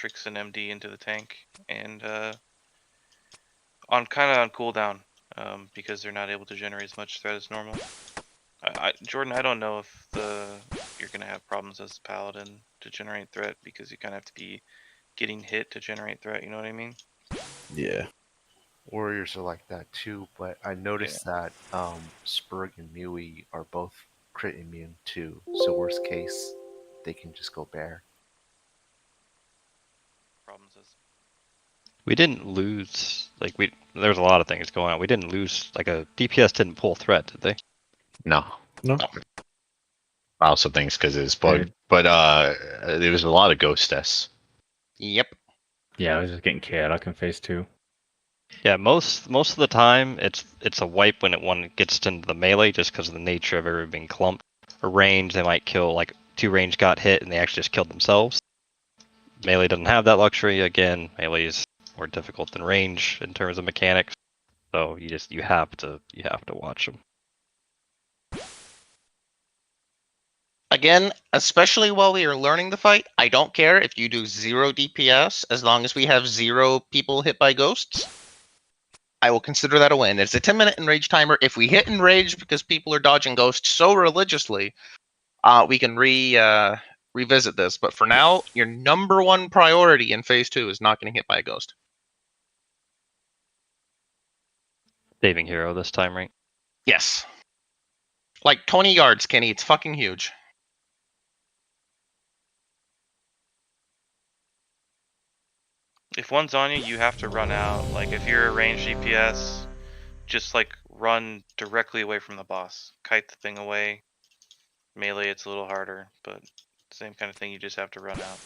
Matrix and MD into the tank, and on cooldown, because they're not able to generate as much threat as normal. Jordan, I don't know if you're gonna have problems as a paladin to generate threat, because you kind of have to be getting hit to generate threat. You know what I mean? Yeah. Warriors are like that too, but I noticed that Spurg and Mui are both crit immune too. So worst case, they can just go bear. Problems as We didn't lose, like, there was a lot of things going on. We didn't lose, like, a DPS didn't pull threat, did they? No. No. I also think it's because it was bugged, but there was a lot of ghost deaths. Yep. Yeah, I was just getting chaotic in phase 2. Yeah, most of the time it's a wipe when it gets into the melee, just because of the nature of everything being clumped. Or range, they might kill, like, 2 range got hit and they actually just killed themselves. Melee doesn't have that luxury. Again, melee is more difficult than range in terms of mechanics. So you have to watch them. Again, especially while we are learning the fight, I don't care if you do 0 DPS, as long as we have 0 people hit by ghosts. I will consider that a win. It's a 10-minute enrage timer. If we hit enrage because people are dodging ghosts so religiously, we can revisit this. But for now, your number 1 priority in phase 2 is not getting hit by a ghost. Saving hero this time, right? Yes. Like 20 yards, Kenny. It's fucking huge. if one's on you, you have to run out. Like if you're a ranged DPS, just like run directly away from the boss. Kite the thing away. Melee, it's a little harder, but same kind of thing. You just have to run out.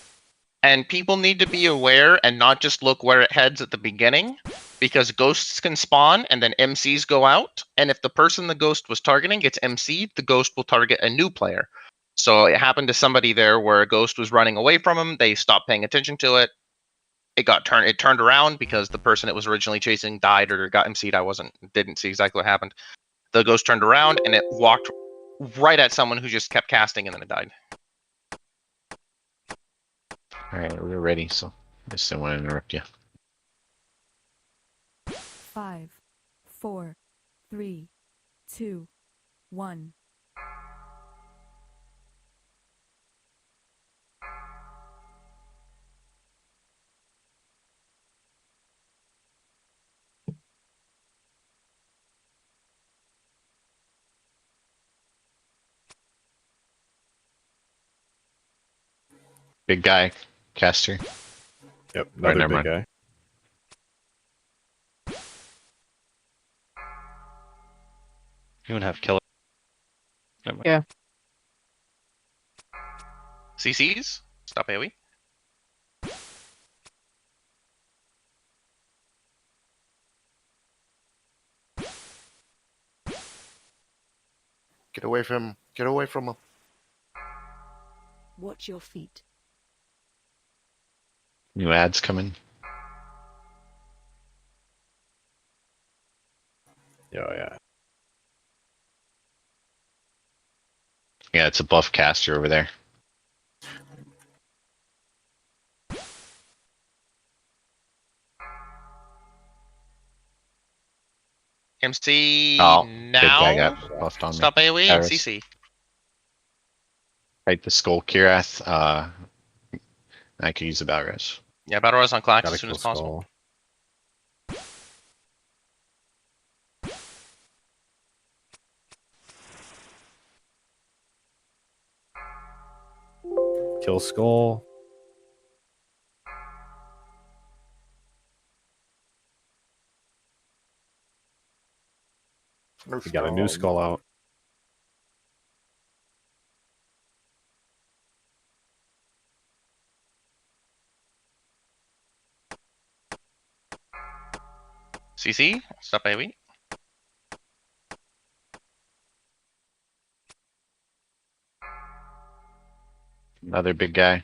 And people need to be aware and not just look where it heads at the beginning, because ghosts can spawn and then MCs go out. And if the person the ghost was targeting gets MC'd, the ghost will target a new player. So it happened to somebody there where a ghost was running away from him. They stopped paying attention to it. It turned around because the person it was originally chasing died or got MC'd. Didn't see exactly what happened. The ghost turned around and it walked right at someone who just kept casting and then it died. All right, we're ready. So I just didn't want to interrupt you. 5, 4, 3, 2, 1. Big guy, caster. Yep, Right, another never big mind. guy. Anyone have killer? Never mind. Yeah. CCs? Stop AoE. Get away from him. Get away from him. Watch your feet. New ads coming. Oh, yeah. Yeah, it's a buff caster over there. MC Oh, big guy now. got buffed on me. Stop AoE and Paris. CC. Fight the Skull Kirath. I could use the Balras. Yeah, Battle Rise on Clax Gotta as soon kill as possible. Skull. Kill Skull. We got a new skull out. CC. Stop AoE. Another big guy.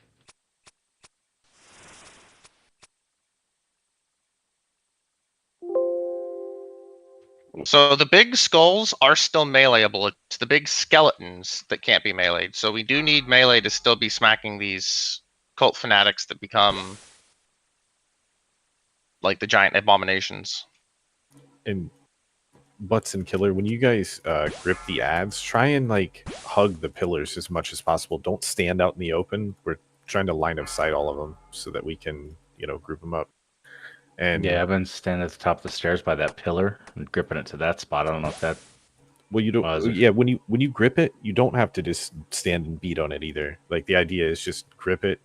So the big skulls are still meleeable. It's the big skeletons that can't be meleeed. So we do need melee to still be smacking these cult fanatics that become like the giant abominations. And Butts and Killer, when you guys grip the ads, try and like hug the pillars as much as possible. Don't stand out in the open. We're trying to line of sight all of them so that we can, group them up. And Yeah, I've been standing at the top of the stairs by that pillar and gripping it to that spot. I don't know if that. well, you don't. Was it? Yeah, when you grip it, you don't have to just stand and beat on it either. Like the idea is just grip it.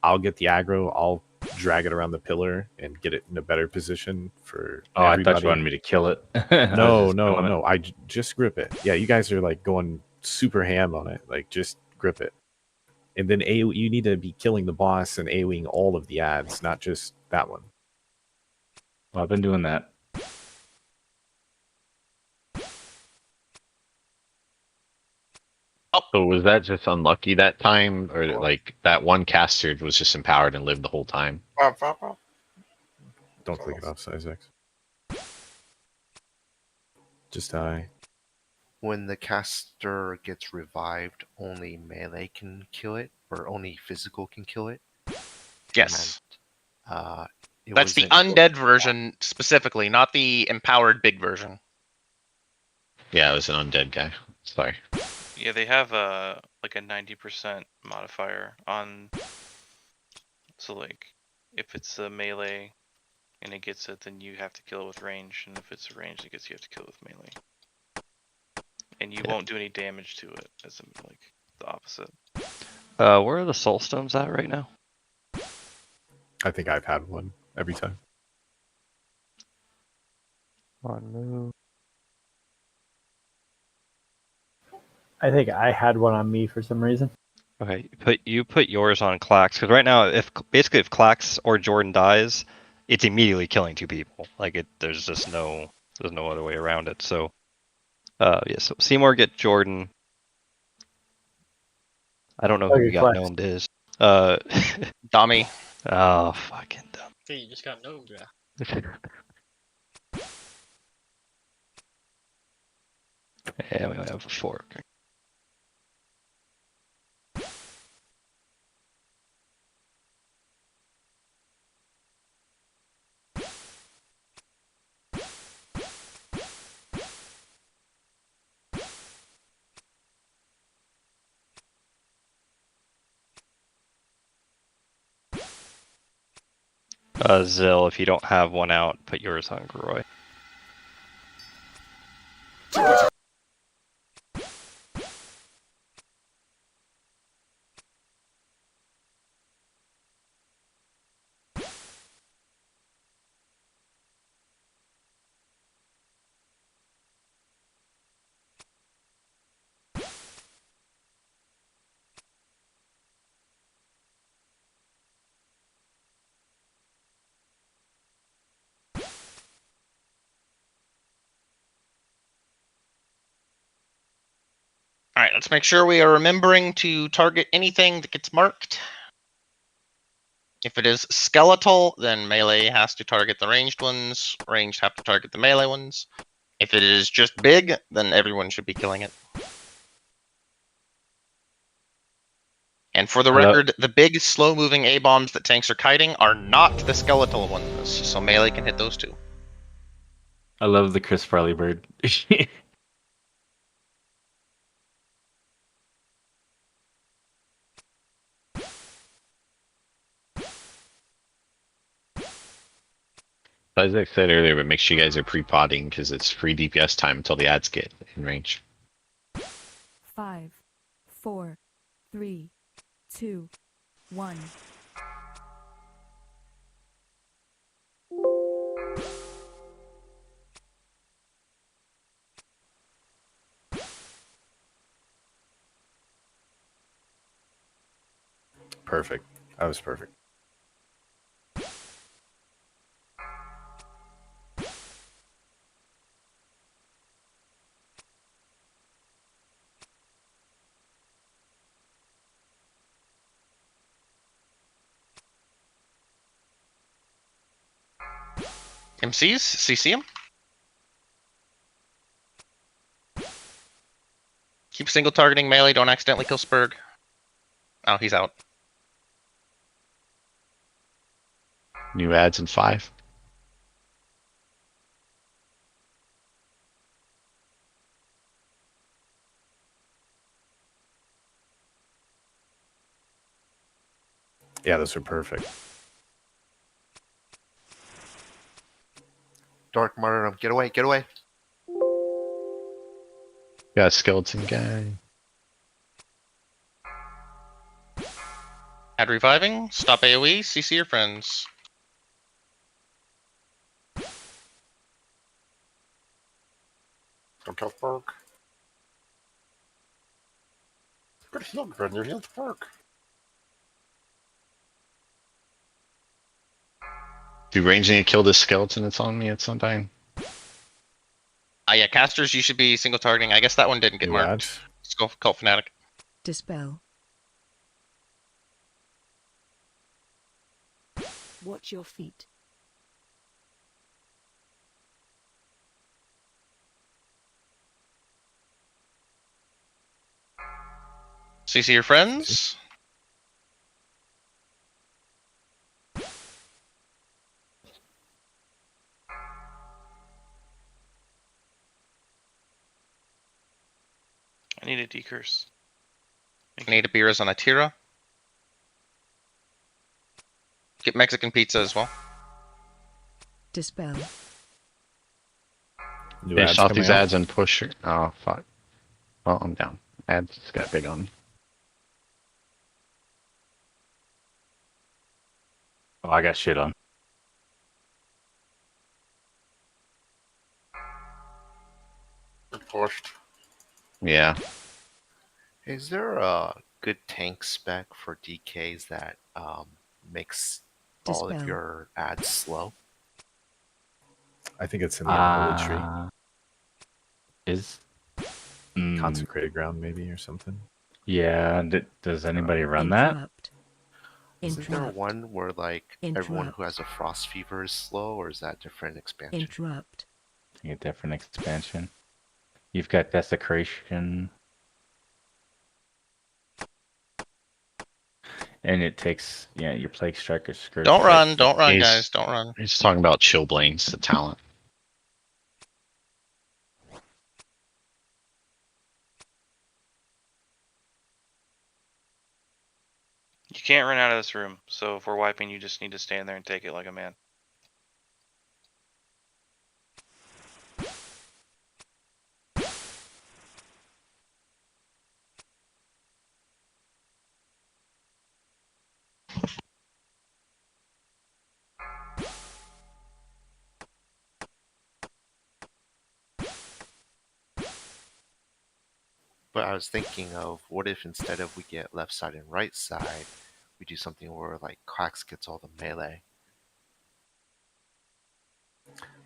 I'll get the aggro. I'll drag it around the pillar and get it in a better position for Oh, I everybody. thought you wanted me to kill it. I was No, just no, doing it. no. Just grip it. Yeah, you guys are like going super ham on it. Like just grip it. And then you need to be killing the boss and AoEing all of the ads, not just that one. Well, I've been doing that. So was that just unlucky that time, or like that one caster was just empowered and lived the whole time? Don't click it off, size X. Just die. When the caster gets revived, only melee can kill it, or only physical can kill it. Yes. And, That's the undead version specifically, not the empowered big version. Yeah, it was an undead guy. Sorry. Yeah, they have like a 90% modifier on. So like, if it's a melee and it gets it, then you have to kill it with range, and if it's a range, it gets you have to kill it with melee. And you won't do any damage to it, as in, like the opposite. Where are the soul stones at right now? I think I've had one every time. On move. I think I had one on me for some reason. Okay, you put yours on Clax, because right now, if Clax or Jordan dies, it's immediately killing two people. Like there's no other way around it. So, yeah. So Seymour get Jordan. I don't know who Okay, we got Clax. gnomed is. Dummy. Oh, fucking dumb. Hey, you just got gnomed, yeah. Yeah, we only have 4. Okay. Zill, if you don't have one out, put yours on Groy. All right, let's make sure we are remembering to target anything that gets marked. If it is skeletal, then melee has to target the ranged ones. Ranged have to target the melee ones. If it is just big, then everyone should be killing it. And for the record, the big, slow-moving A-bombs that tanks are kiting are not the skeletal ones, so melee can hit those too. I love the Chris Farley bird. As I said earlier, but make sure you guys are pre-potting because it's free DPS time until the ads get in range. 5, 4, 3, 2, 1. Perfect. That was perfect. MCs, CC him. Keep single targeting melee, don't accidentally kill Spurg. Oh, he's out. New ads in 5. Yeah, those are perfect. Dark Martyrdom, get away, get away. Got a skeleton guy. Add reviving. Stop AoE. CC your friends. Don't kill Perk. Good heal, Grin. You healed Perk. Do ranging to kill this skeleton that's on me at some time? Yeah, casters, you should be single targeting. I guess that one didn't get New marked. ads. Let's go Cult Fanatic. Dispel. Watch your feet. CC your friends. I need a decurse. I need a beers on Atira. Get Mexican pizza as well. Dispel. New Finish ads off coming these out. ads and push it. Oh, fuck. Well, I'm down. Ads got big on me. Oh, I got shit on. Good pushed. Yeah. Is there a good tank spec for DKs that makes all of Dispel. your ads slow? I think it's in the Emerald tree. Is Consecrated ground, maybe, or something. yeah. Does anybody run that? Interrupt. Isn't there Interrupt. one where like everyone Interrupt. who has a frost fever is slow, or is that a different expansion? Interrupt. A different expansion. You've got desecration. And it takes, yeah, your plague striker scourge. Don't run, takes- don't run, He's- guys, don't run. He's talking about Chillblains, the talent. You can't run out of this room, so if we're wiping, you just need to stand there and take it like a man. But I was thinking of what if instead of we get left side and right side, we do something where like Quacks gets all the melee.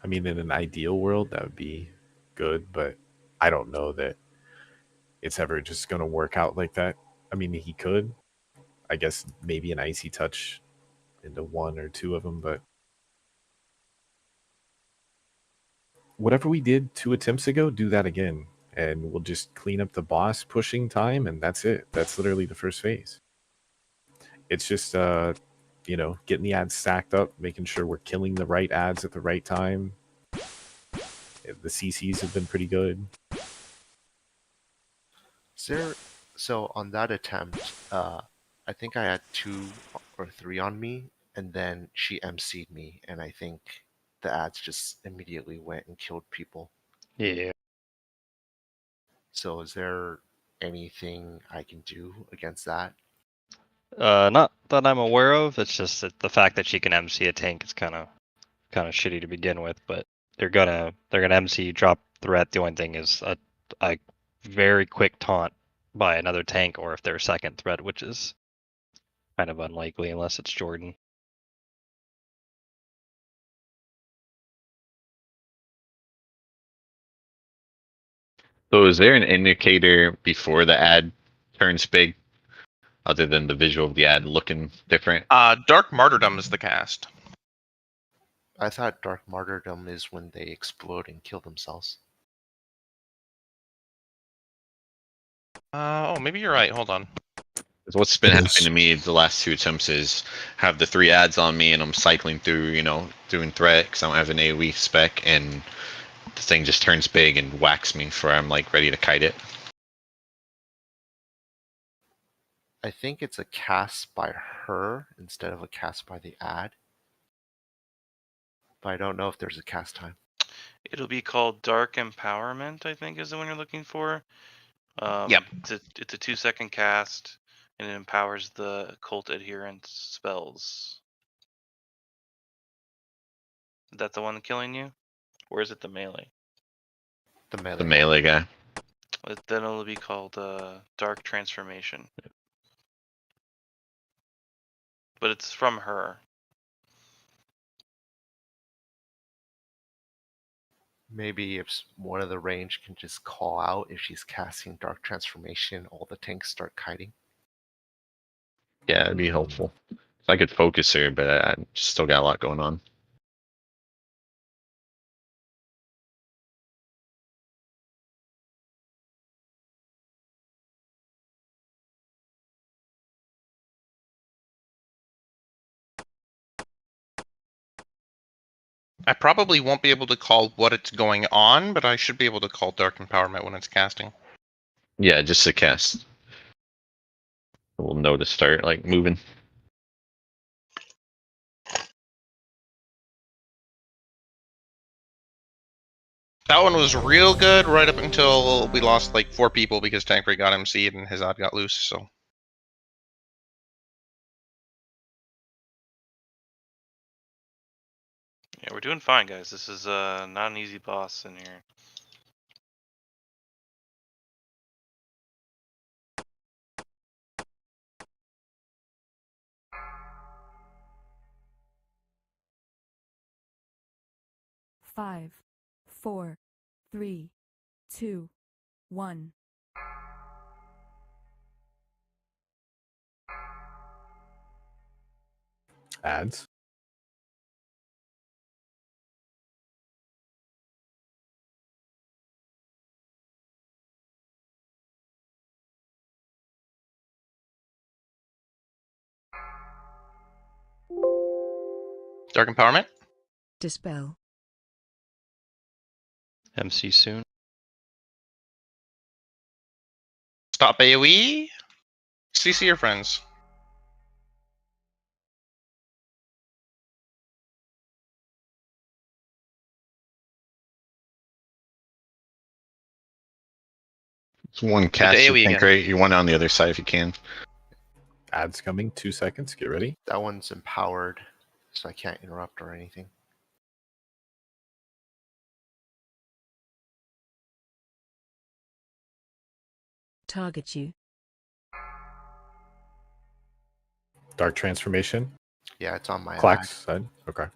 I mean, in an ideal world, that would be good, but I don't know that it's ever just going to work out like that. I mean, he could. I guess maybe an icy touch into one or two of them, but whatever we did 2 attempts ago, do that again. And we'll just clean up the boss pushing time, and that's it. That's literally the first phase. It's just, getting the ads stacked up, making sure we're killing the right ads at the right time. The CCs have been pretty good. So on that attempt, I think I had 2 or 3 on me, and then she MC'd me, and I think the ads just immediately went and killed people. Yeah. So is there anything I can do against that? Not that I'm aware of. It's just that the fact that she can MC a tank is kind of shitty to begin with. But they're gonna MC drop threat. The only thing is a very quick taunt by another tank, or if they're second threat, which is kind of unlikely unless it's Jordan. So is there an indicator before the ad turns big, other than the visual of the ad looking different? Dark Martyrdom is the cast. I thought Dark Martyrdom is when they explode and kill themselves. Oh, maybe you're right. Hold on. 'Cause what's been happening to me the last 2 attempts is have the 3 ads on me and I'm cycling through, doing threat because I don't have an AoE spec, and the thing just turns big and whacks me before I'm like ready to kite it. I think it's a cast by her instead of a cast by the ad. But I don't know if there's a cast time. It'll be called Dark Empowerment, I think is the one you're looking for. Yep. It's a 2-second cast, and it empowers the cult adherent spells. Is that the one killing you? Or is it the melee? The melee. The melee guy. Then it'll be called Dark Transformation. But it's from her. Maybe if one of the range can just call out if she's casting Dark Transformation, all the tanks start kiting. Yeah, it'd be helpful. If I could focus her, but I still got a lot going on. I probably won't be able to call what it's going on, but I should be able to call Dark Empowerment when it's casting. Yeah, just a cast. We'll know to start like moving. That one was real good right up until we lost like 4 people because Tankray got MC'd and his odd got loose, so. Yeah, we're doing fine, guys. This is not an easy boss in here. Five, 4, 3, 2, 1. Ads. Dark Empowerment? Dispel. MC soon. Stop AoE? CC your friends. It's one cast. You AoE think again. great. You want on the other side if you can. Ads coming. 2 seconds. Get ready. That one's empowered, so I can't interrupt or anything. Target you. Dark Transformation. Yeah, it's on my Clack's side. Okay.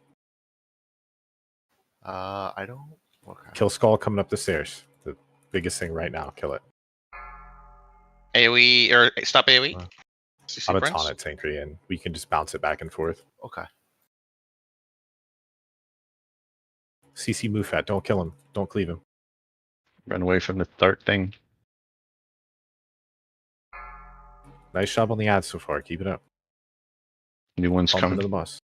I don't. Okay. Kill Skull coming up the stairs. The biggest thing right now. Kill it. AoE, or stop AoE. Uh, CC I'm a friends. taunt at Tankry, and we can just bounce it back and forth. Okay. CC Mufat. Don't kill him. Don't cleave him. Run away from the dark thing. Nice job on the ads so far. Keep it up. New one's Bump coming. into the boss.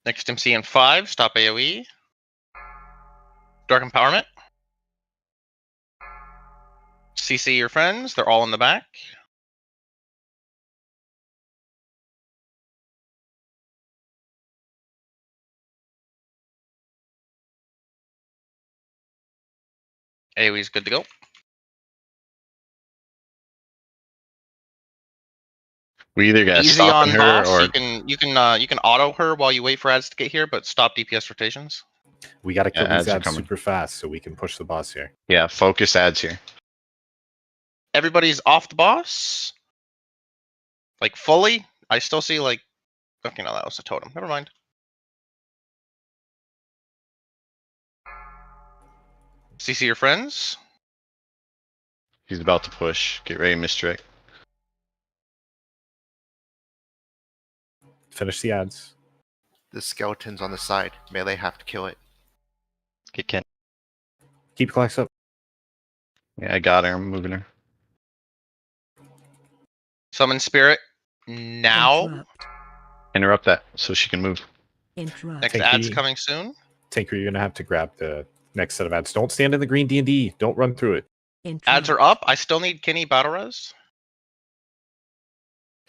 Next MC in 5, stop AoE. Dark Empowerment. CC your friends, they're all in the back. AoE's good to go. We either got Easy stopping on her boss. or You can auto her while you wait for ads to get here, but stop DPS rotations. We got to kill Yeah, these ads are ads coming. super fast so we can push the boss here. yeah, focus ads here. Everybody's off the boss. Like fully. I still see like. Okay, no, that was a totem. Never mind. CC your friends. He's about to push. Get ready, misdirect. Finish the ads. The skeleton's on the side. Melee have to kill it. Get Ken. Keep Clax up. Yeah, I got her. I'm moving her. Summon spirit. Now. Interrupt. Interrupt that so she can move. Interrupt. Next Tanky. ad's coming soon. Tinker, you're gonna have to grab the next set of ads. Don't stand in the green D&D. Don't run through it. Ads Interrupt. are up. I still need Kenny battle res.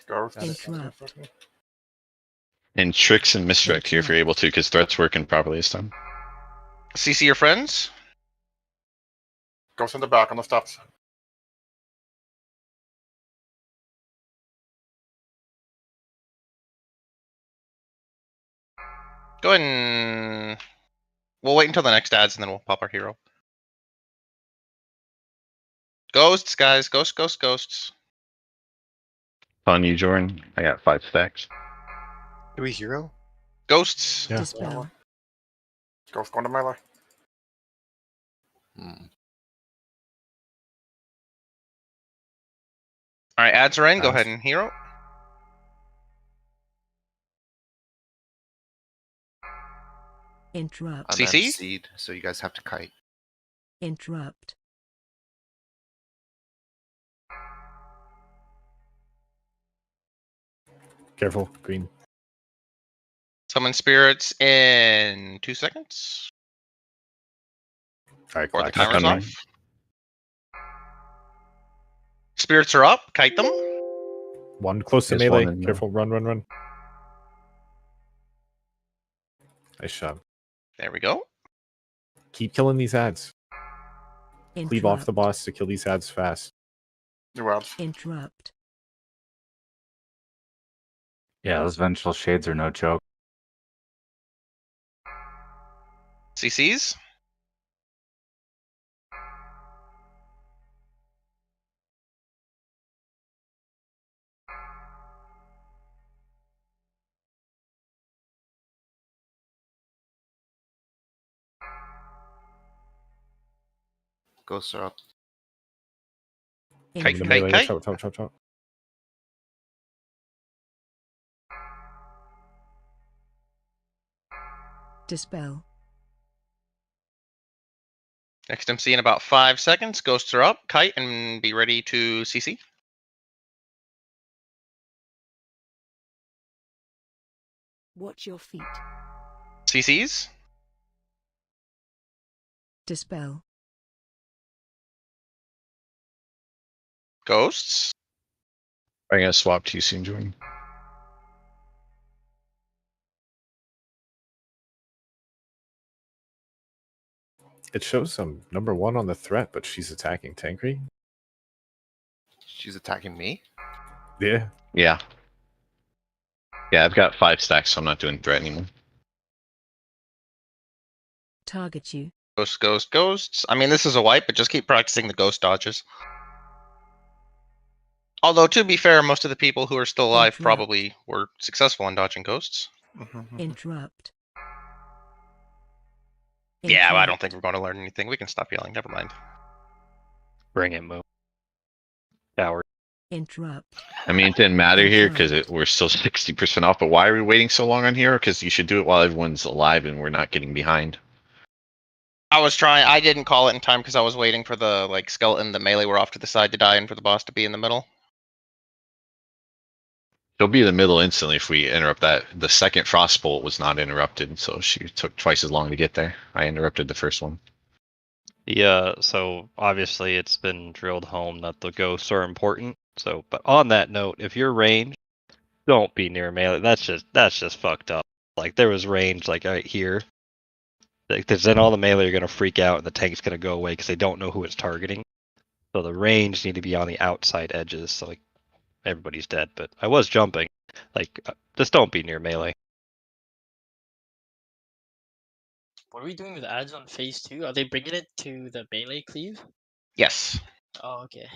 Ghost. Interrupt. And tricks and misdirect here if you're Interrupt. able to, because threat's working properly this time. CC your friends. Ghost in the back on the steps. Go ahead and we'll wait until the next ads and then we'll pop our hero. Ghosts, guys. Ghosts. On you, Jordan. I got 5 stacks. Do we hero? Ghosts. Yeah. Dispel. Ghost going to melee. All right, ads are in. Go Ads. ahead and hero. Interrupt. I'm CC? MC'd, so you guys have to kite. Interrupt. Careful, green. Summon spirits in 2 seconds. All right, Or the clack. timer's on me. off. Spirits are up. Kite them. One close to There's melee. one in there. Careful, run. Nice shot. There we go. Keep killing these ads. Cleave off the Interrupt. boss to kill these ads fast. New ads. Interrupt. Yeah, those vengeful shades are no joke. CCs. Ghosts are up. Kite, In the kite, melee. kite. Chop. Dispel. Next MC in about 5 seconds. Ghosts are up. Kite and be ready to CC. Watch your feet. CCs. Dispel. Ghosts. I'm gonna swap to you soon, Jordan. It shows some number 1 on the threat, but she's attacking Tankry. She's attacking me? Yeah. Yeah. Yeah, I've got 5 stacks, so I'm not doing threat anymore. Target you. Ghosts. I mean, this is a wipe, but just keep practicing the ghost dodges. Although, to be fair, most of the people who are still alive Interrupt. probably were successful in dodging ghosts. Interrupt. Yeah, but I don't Interrupt. think we're going to learn anything. We can stop yelling. Never mind. Bring it, move. Coward. Interrupt. I mean, it didn't matter here because we're still 60% off, but why are we waiting so long on hero? Because you should do it while everyone's alive and we're not getting behind. I was trying. I didn't call it in time because I was waiting for the skeleton, the melee were off to the side to die, and for the boss to be in the middle. She'll be in the middle instantly if we interrupt that. The second frostbolt was not interrupted, so she took twice as long to get there. I interrupted the first one. Yeah, so obviously it's been drilled home that the ghosts are important. So, but on that note, if you're ranged, don't be near melee. That's just fucked up. Like there was range like right here. Because then all the melee are gonna freak out and the tank's gonna go away because they don't know who it's targeting. So the range need to be on the outside edges. So like everybody's dead. But I was jumping. Like just don't be near melee. What are we doing with ads on phase 2? Are they bringing it to the melee cleave? Yes. Oh, okay.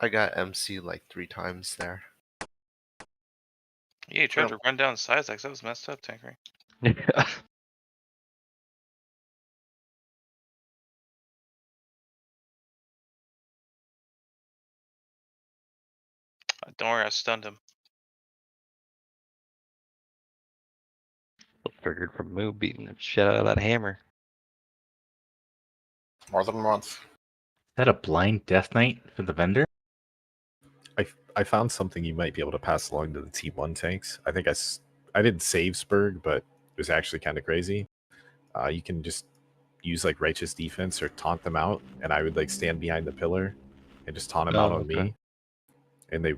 I got MC like 3 times there. Yeah, you tried to run down Sizax. That was messed up, Tankery. Don't worry, I stunned him. Triggered from Moo beating the shit out of that hammer. More than once. Is that a blind death knight for the vendor? I found something you might be able to pass along to the T1 tanks. I think I didn't save Spurg, but it was actually kind of crazy. You can just use like righteous defense or taunt them out, and I would like stand behind the pillar and just taunt them out on me, and they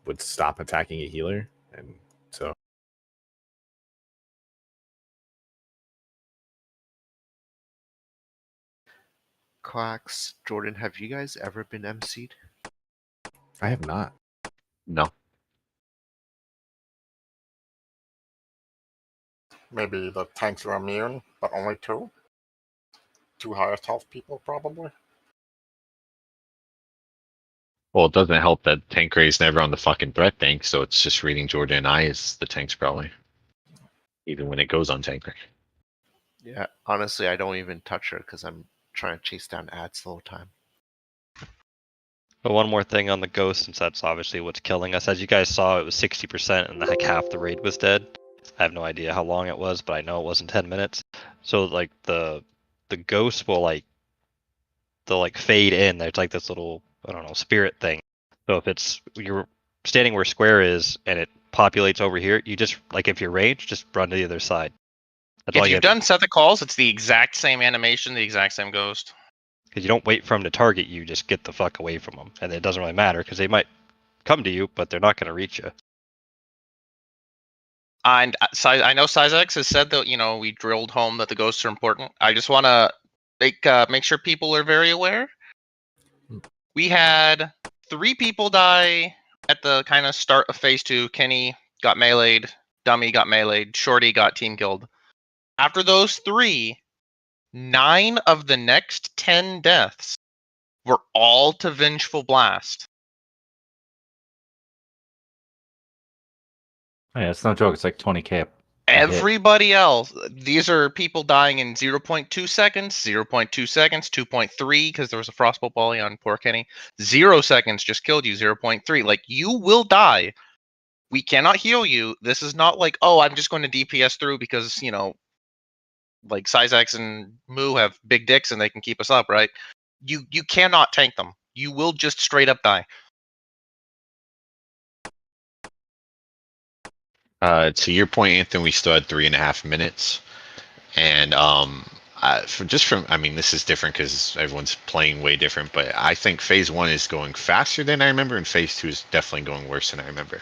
would stop attacking a healer, and so. Quacks, Jordan, have you guys ever been MC'd? I have not. No. Maybe the tanks are immune, but only two? Two highest health people, probably? Well, it doesn't help that Tank Ray's never on the fucking threat tank, so it's just reading Jordan and I as the tanks probably. Even when it goes on Tank Ray. Yeah, honestly, I don't even touch her because I'm trying to chase down ads the whole time. But one more thing on the ghost, since that's obviously what's killing us. As you guys saw, it was 60% and like half the raid was dead. I have no idea how long it was, but I know it wasn't 10 minutes. So like the ghost will they'll like fade in. There's like this little, I don't know, spirit thing. So if it's you're standing where square is and it populates over here, you just like if you're ranged, just run to the other side. That's all If you you've done set the calls, it's the exact same animation, the exact same ghost. Because you don't wait for them to target you, just get the fuck away from them, and it doesn't really matter because they might come to you, but they're not going to reach you. And I know Sizex has said that we drilled home that the ghosts are important. I just want to make sure people are very aware. We had 3 people die at the kind of start of phase 2. Kenny got meleeed, Dummy got meleeed, Shorty got team killed. After those 3, 9 of the next 10 deaths were all to Vengeful Blast. Yeah, it's no joke. It's like 20k. Everybody else, these are people dying in 0.2 seconds, 0.2 seconds, 2.3 because there was a frostbolt volley on poor Kenny. 0 seconds just killed you, 0.3. Like, you will die. We cannot heal you. This is not like, oh, I'm just going to DPS through because, like Syzax and Moo have big dicks and they can keep us up, right? You cannot tank them. You will just straight up die. To your point, Anthony, we still had 3.5 minutes, and I mean, this is different because everyone's playing way different, but I think phase 1 is going faster than I remember, and phase 2 is definitely going worse than I remember.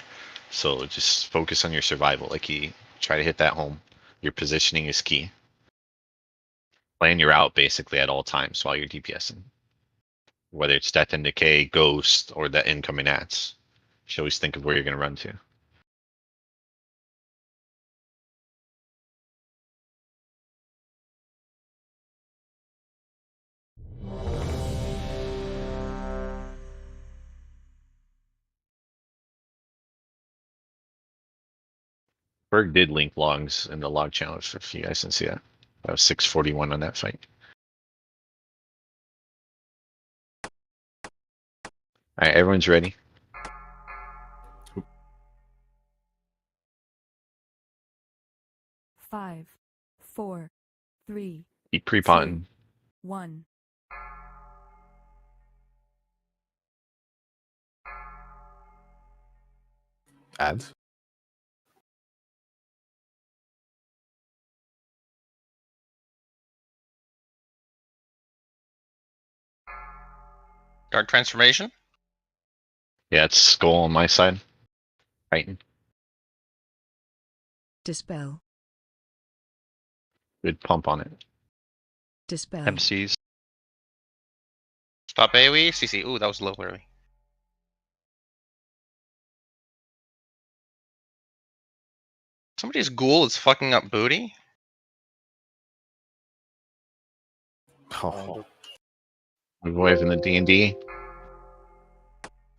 So just focus on your survival, like you try to hit that home. Your positioning is key. Plan your out basically at all times while you're DPSing, whether it's death and decay, ghost, or the incoming ads. You should always think of where you're going to run to. Berg did link logs in the log channel if you guys didn't see that. That was 641 on that fight. All right, everyone's ready. Five, four, three, Keep pre-potting. 1. Ads. Dark Transformation. Yeah, it's skull on my side. Titan. Dispel. Good pump on it. Dispel. MCs. Stop AoE. CC. Ooh, that was low early. Somebody's ghoul is fucking up booty. Oh, Move away from the D&D.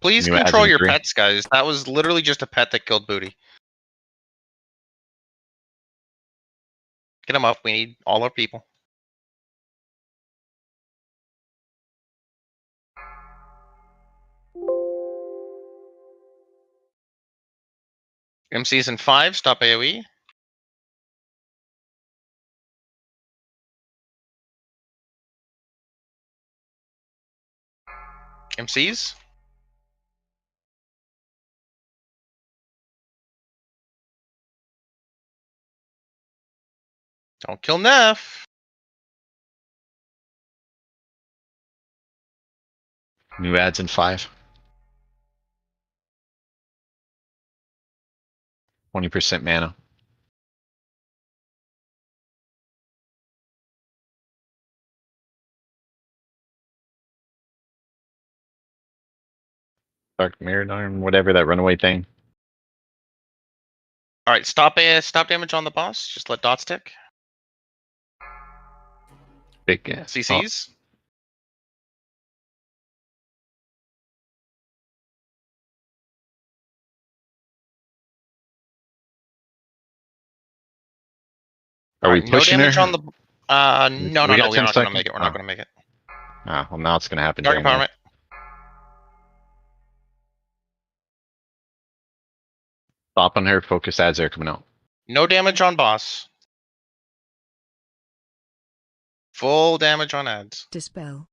Please New ads control in your 3. pets, guys. That was literally just a pet that killed booty. Get him up. We need all our people. MCs in 5. Stop AoE. MCs. Don't kill Neff. New ads in 5. 20% mana. Dark Mirrodome, whatever that runaway thing. All right, stop damage on the boss. Just let dots tick. Big ass. CCs. Are we Alright, no pushing damage her? on the. No, We got we're 10 not gonna seconds? make it. We're not gonna make it. Ah, well now it's gonna happen. Dark during the- Empowerment. Stop on her. Focus ads are coming out. No damage on boss. Full damage on ads. Dispel.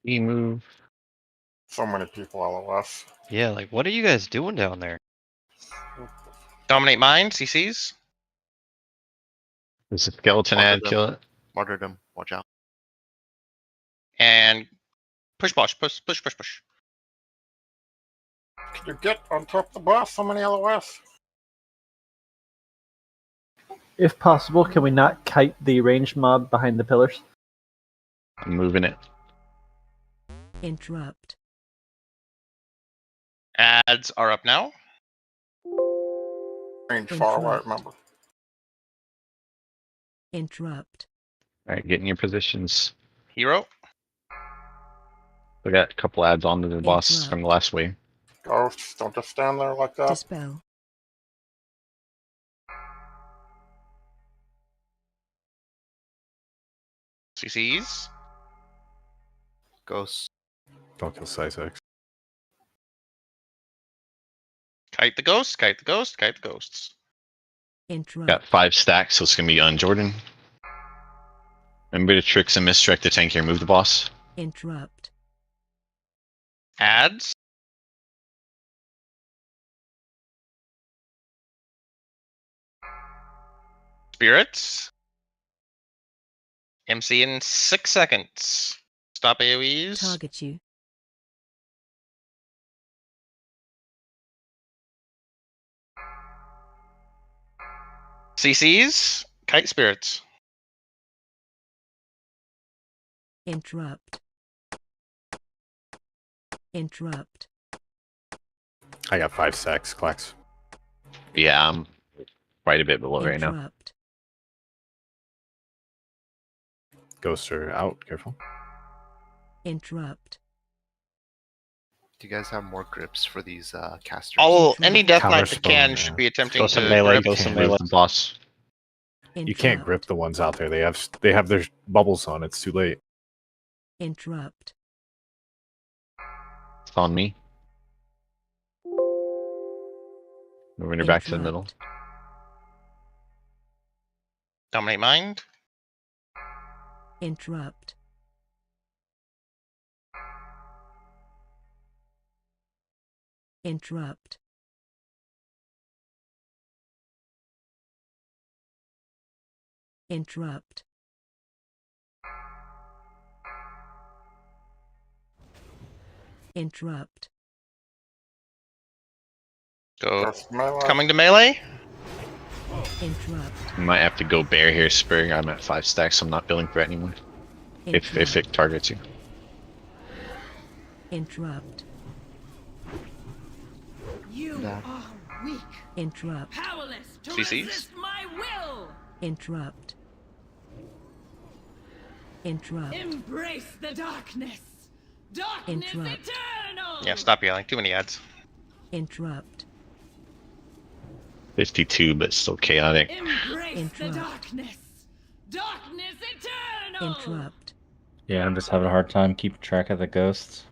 E move. So many people LOS. Yeah, like what are you guys doing down there? Dominate Mind. CCs. Does the skeleton Martyrdom. ad kill it? Martyrdom. Watch out. And push. Push. Can you get on top of the boss? So many LOS. If possible, can we not kite the ranged mob behind the pillars? I'm moving it. Interrupt. Ads are up now. Range far away, Interrupt. remember. Interrupt. Alright, get in your positions. Hero. We got a couple ads onto the boss Interrupt. from the last wave. Ghosts, don't just stand there like that. Dispel. CCs. Ghosts. Don't kill Syzex. Kite the ghost. Kite the ghost. Kite the ghosts. Interrupt. Got 5 stacks, so it's gonna be on Jordan. Remember to tricks and misdirect the tank here. Move the boss. Interrupt. Ads. Spirits. MC in 6 seconds. Stop AoEs. Target you. CCs. Kite spirits. Interrupt. Interrupt. I got 5 stacks, Clax. Yeah, I'm quite a bit below right now. Interrupt. Ghosts are out. Careful. Interrupt. Do you guys have more grips for these casters? Any Death Knight that Counterspell, can yeah. should be attempting Go some to melee, grip. go some Move melee. the boss. You can't grip the ones out there. They have their bubbles on. It's too late. Interrupt. It's on me. Moving her back to the middle. Interrupt. Dominate Mind. Interrupt. Interrupt. Interrupt. Interrupt. Go. Ghost melee. Coming to melee. Interrupt. I might have to go bear here, Spur. I'm at 5 stacks, so I'm not building threat anymore. If it targets you. Interrupt. You That. are weak, Interrupt. powerless to CCs? resist my will. Interrupt. Interrupt. Embrace the darkness. Darkness Interrupt. eternal. Yeah, stop yelling. Too many ads. Interrupt. 52, but still chaotic. Embrace Interrupt. the darkness. Darkness eternal. Interrupt. Yeah, I'm just having a hard time keeping track of the ghosts.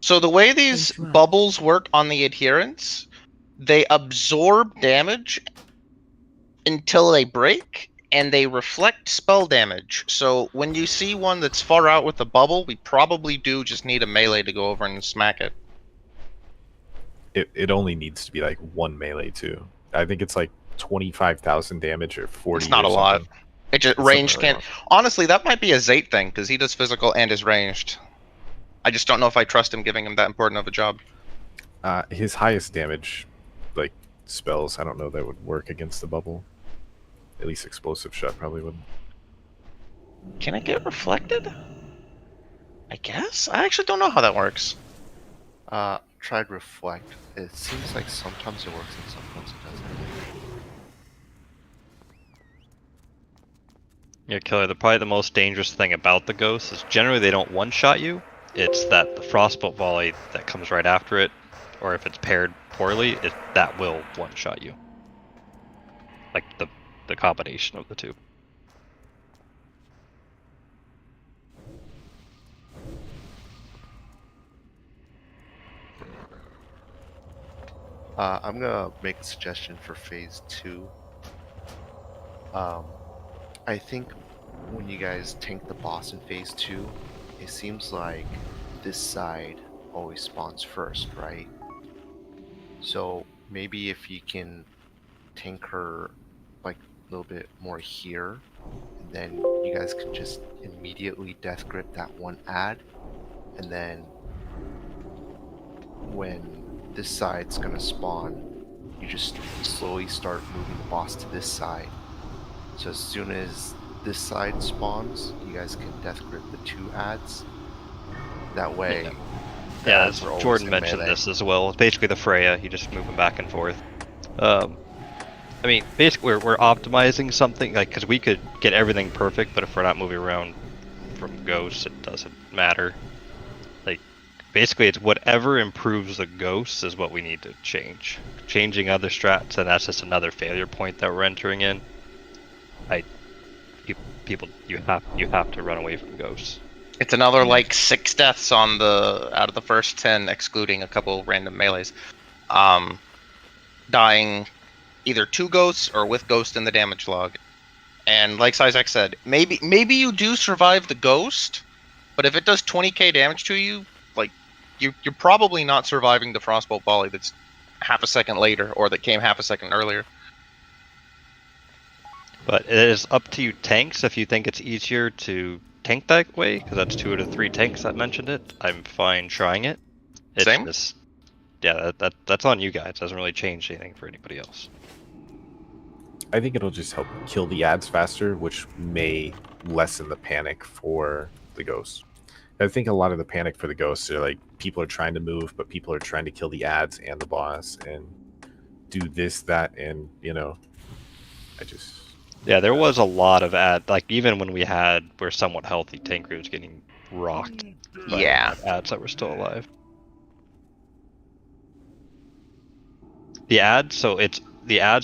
So the way these Interrupt. bubbles work on the adherents, they absorb damage until they break, and they reflect spell damage. So when you see one that's far out with a bubble, we probably do just need a melee to go over and smack it. It only needs to be like 1 melee too. I think it's like 25,000 damage or 40. It's not or a lot. something. It just It's something ranged really can't. Honestly, that might be a Zate thing because he does physical and is ranged. I just don't know if I trust him giving him that important of a job. His highest damage, like spells, I don't know that would work against the bubble. At least explosive shot probably wouldn't. Can it get reflected? I guess. I actually don't know how that works. Tried reflect. It seems like sometimes it works and sometimes it doesn't. Yeah, Killer, probably the most dangerous thing about the ghosts is generally they don't one-shot you. It's that the frostbolt volley that comes right after it, or if it's paired poorly, that will one-shot you. Like the combination of the two. I'm gonna make a suggestion for phase 2. I think when you guys tank the boss in phase 2, it seems like this side always spawns first, right? So maybe if you can tank her like a little bit more here, and then you guys can just immediately death grip that one ad, and then when this side's gonna spawn, you just slowly start moving the boss to this side. So as soon as this side spawns, you guys can death grip the 2 ads. That way, the Yeah, ads are always Jordan in mentioned melee. this as well. It's basically the Freya. You just move them back and forth. I mean, basically we're optimizing something like because we could get everything perfect, but if we're not moving around from ghosts, it doesn't matter. Like basically, it's whatever improves the ghosts is what we need to change. Changing other strats, and that's just another failure point that we're entering in. You have to run away from ghosts. It's another like 6 deaths on the out of the first 10, excluding a couple random melees. Dying either to ghosts or with ghost in the damage log. And like Sizak said, maybe you do survive the ghost, but if it does 20k damage to you, like you're probably not surviving the frostbolt volley that's half a second later or that came half a second earlier. But it is up to you tanks if you think it's easier to tank that way, because that's 2 out of 3 tanks that mentioned it. I'm fine trying it. It's Same? just, yeah, that's on you guys. It doesn't really change anything for anybody else. I think it'll just help kill the ads faster, which may lessen the panic for the ghosts. I think a lot of the panic for the ghosts are like people are trying to move, but people are trying to kill the ads and the boss and do this, that, and Yeah, there was a lot of like even when we're somewhat healthy, tank was getting rocked by Yeah. ads that were still alive. The ads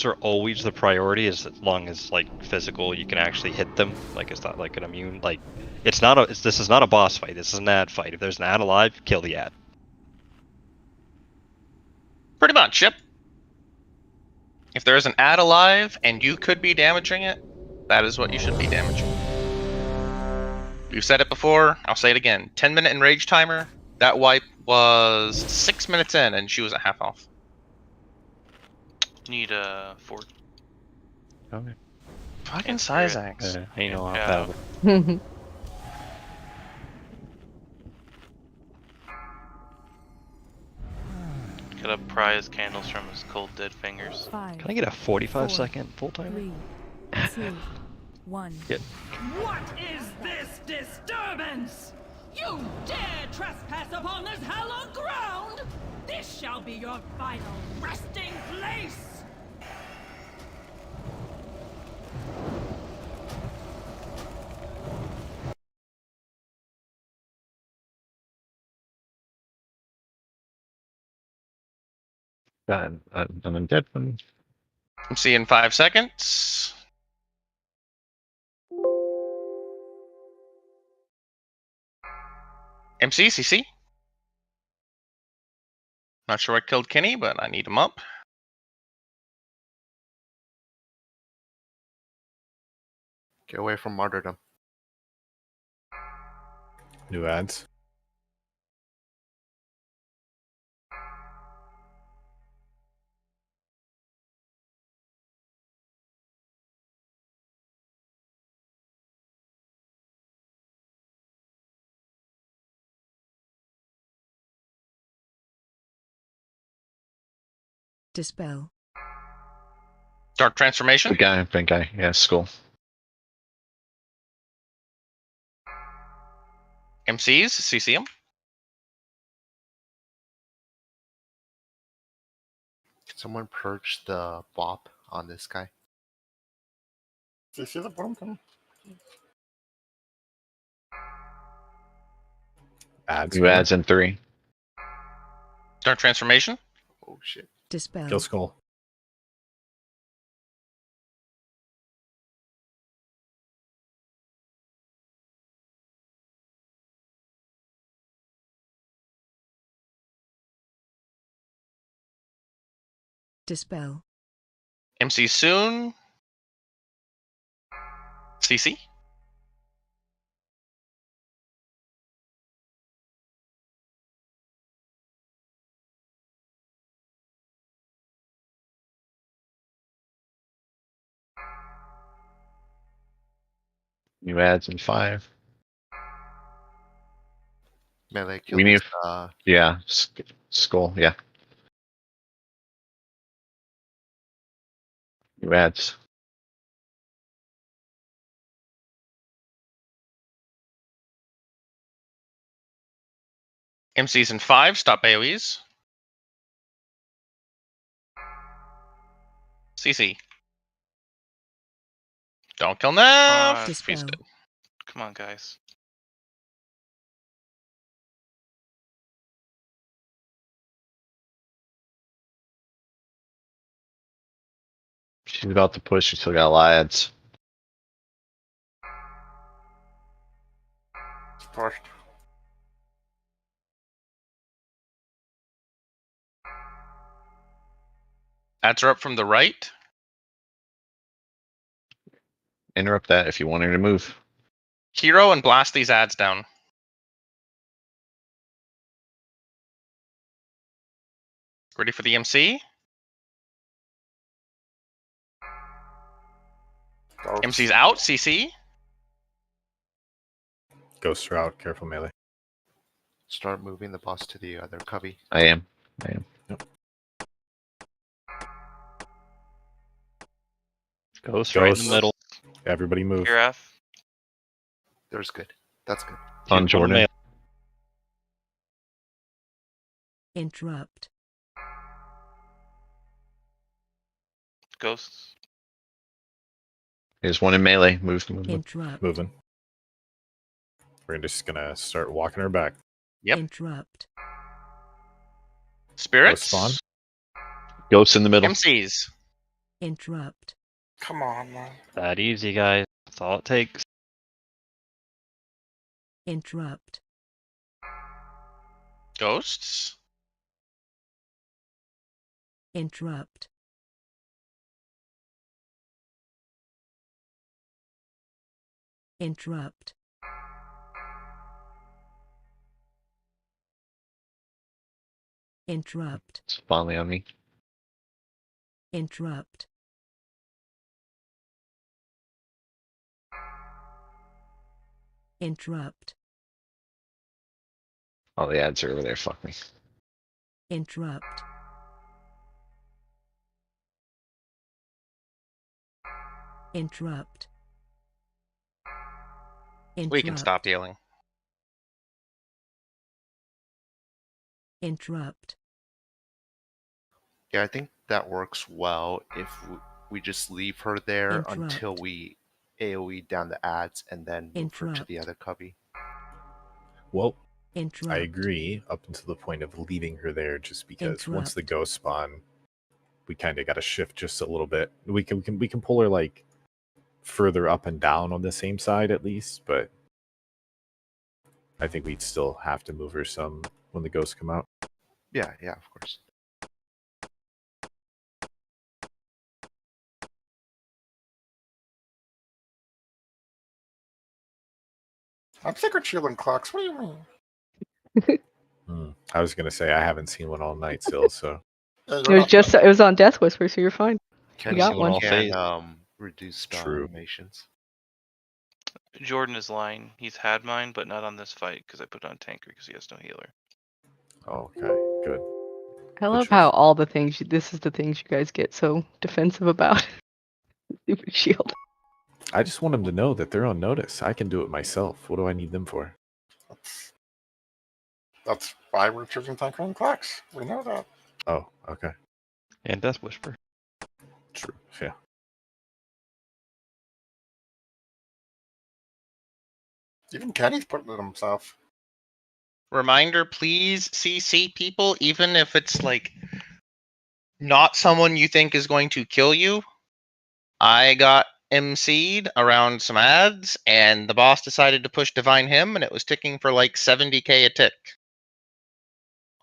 are always the priority as long as like physical you can actually hit them. Like it's not like an immune this is not a boss fight. This is an ad fight. If there's an ad alive, kill the ad. Pretty much, yep. If there's an ad alive and you could be damaging it, that is what you should be damaging. We've said it before, I'll say it again. 10-minute enrage timer, that wipe was 6 minutes in and she was at half off. Need a 4. Okay. Fucking Syzax. You know how Yeah. bad. Gotta pry his candles from his cold dead fingers. 5, Can I get a 45 4, second full timer? 3, 2, 1. Yep. What is this disturbance? You dare trespass upon this hallowed ground? This shall be your final resting place! God, I'm a dead one. I'm seeing 5 seconds. MC, CC. Not sure what killed Kenny, but I need him up. Get away from martyrdom. New ads. Dispel. Dark transformation. Big guy. Yeah, skull. MCs, CC him. Can someone purge the bop on this guy? Do you see the bottom? Ads. New ads in 3. Dark transformation. Oh shit. Dispel. Kill skull. Dispel. MC soon. CC. New ads in 5. Melee kill We need. this, Yeah, skull. Yeah. New ads. MCs in 5. Stop AoEs. CC. Don't kill Neff. He's Dispel. dead. Come on, guys. She's about to push. We still got a lot of ads. It's pushed. Ads are up from the right. Interrupt that if you want her to move. Hero and blast these ads down. Ready for the MC? Ghost. MC's out. CC. Ghosts are out. Careful, melee. start moving the boss to the other cubby. I am. Yep. Ghost right in the Ghosts. middle. Everybody move. Giraffe. There's good. That's good. On One Jordan. male. Interrupt. Ghosts. There's one in melee. Move. Interrupt. Moving. We're just gonna start walking her back. Yep. Interrupt. Spirits. Go spawn. Ghosts in the middle. MCs. Interrupt. Come on, man. That easy, guys. That's all it takes. Interrupt. Ghosts. Interrupt. Interrupt. Interrupt. It's finally on me. Interrupt. Interrupt. All the ads are over there. Fuck me. Interrupt. Interrupt. We can stop yelling. Interrupt. Yeah, I think that works well if we just leave her there Interrupt. until we AoE down the ads and then move her to the other cubby. Well, Interrupt. I agree up until the point of leaving her there, just because once the ghost spawn, we kind of got to shift just a little bit. We can pull her like further up and down on the same side at least, but I think we'd still have to move her some when the ghosts come out. Yeah, of course. I'm secret shielding clocks. What do you mean? I was gonna say I haven't seen one all night still, so Yeah, It was on Death Whisper, so you're fine. Can You got one. Reduce spell True. animations. Jordan is lying. He's had mine, but not on this fight because I put it on tanker because he has no healer. okay, good. I love Which how was, all the things this is the things you guys get so defensive about. Stupid shield. I just want them to know that they're on notice. I can do it myself. What do I need them for? That's why we're choosing Tanker and Clax. We know that. Oh, okay. And Death Whisper. True. Yeah. Even Kenny's putting it himself. Reminder, please CC people, even if it's like not someone you think is going to kill you. I got MC'd around some ads, and the boss decided to push Divine Him, and it was ticking for like 70k a tick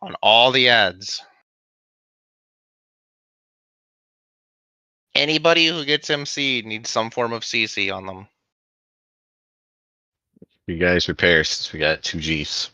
on all the ads. Anybody who gets MC'd needs some form of CC on them. You guys repair since we got 2 Gs.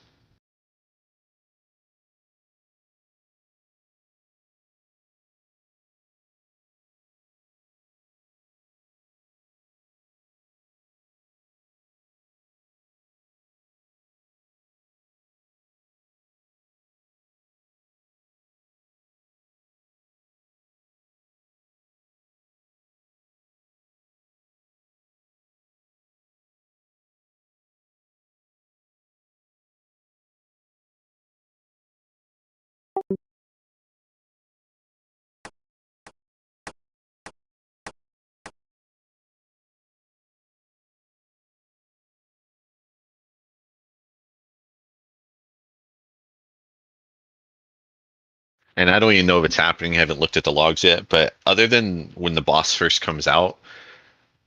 And I don't even know if it's happening. I haven't looked at the logs yet. But other than when the boss first comes out,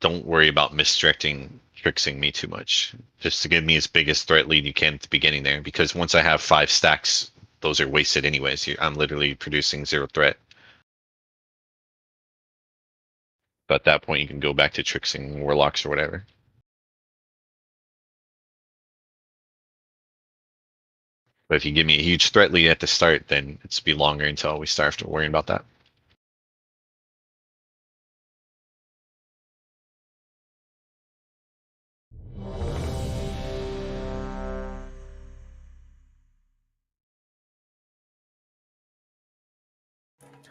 don't worry about misdirecting, tricksing me too much. Just to give me as big as threat lead you can at the beginning there. Because once I have 5 stacks, those are wasted anyways. I'm literally producing 0 threat. But at that point, you can go back to tricksing warlocks or whatever. But if you give me a huge threat lead at the start, then it's be longer until we start worrying about that.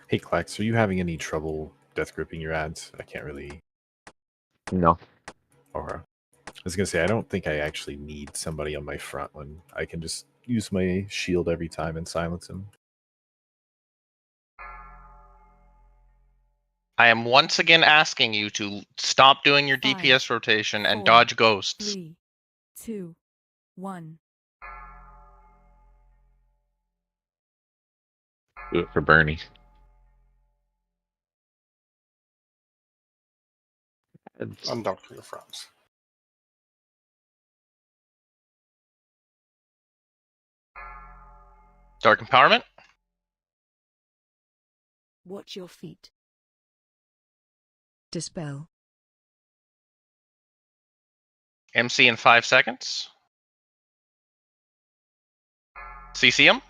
Hey, Clax, are you having any trouble death gripping your ads? I can't really. No. Or I was gonna say I don't think I actually need somebody on my front when I can just use my shield every time and silence him. I am once again asking you to stop doing your 5, DPS rotation and 4, dodge ghosts. 3, 2, 1. Do it for Bernie. And don't kill your friends. Dark Empowerment. Watch your feet. Dispel. MC in 5 seconds. CC him.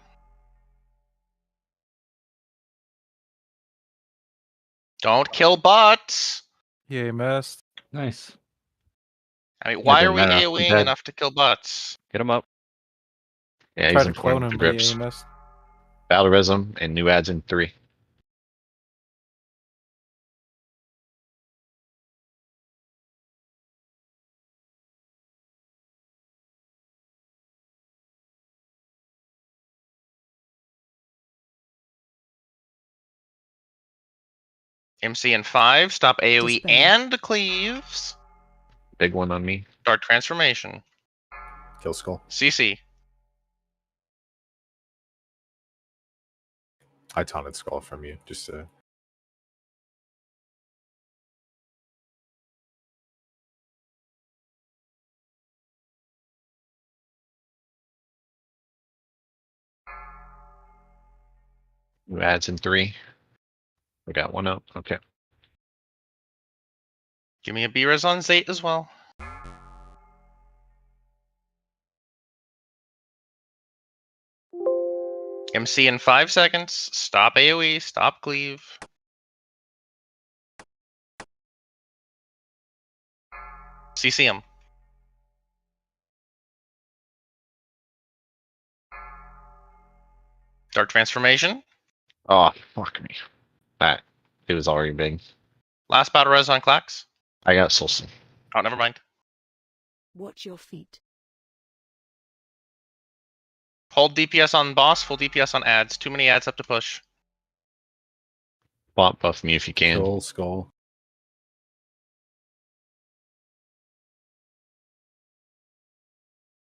Don't kill bots. Yeah, missed. Nice. I mean, Yeah, why are doesn't we matter. I'm AoEing dead. enough to kill bots? Get him up. Yeah, Try he's to important clone with him, the but yeah, grips. he missed. Battle Resm and new ads in 3. MC in 5. Stop AoE Dispel. and cleaves. Big one on me. Start transformation. Kill skull. CC. I taunted skull from you just to. New ads in 3. I got one up. Okay. Give me a B-Res on Zate as well. MC in 5 seconds. Stop AoE. Stop cleave. CC him. Start transformation. Oh, fuck me. That it was already big. Last battle res on Clax. I got Solstice. Oh, never mind. Watch your feet. Hold DPS on boss, full DPS on ads. Too many ads up to push. Bot buff me if you can. Kill skull.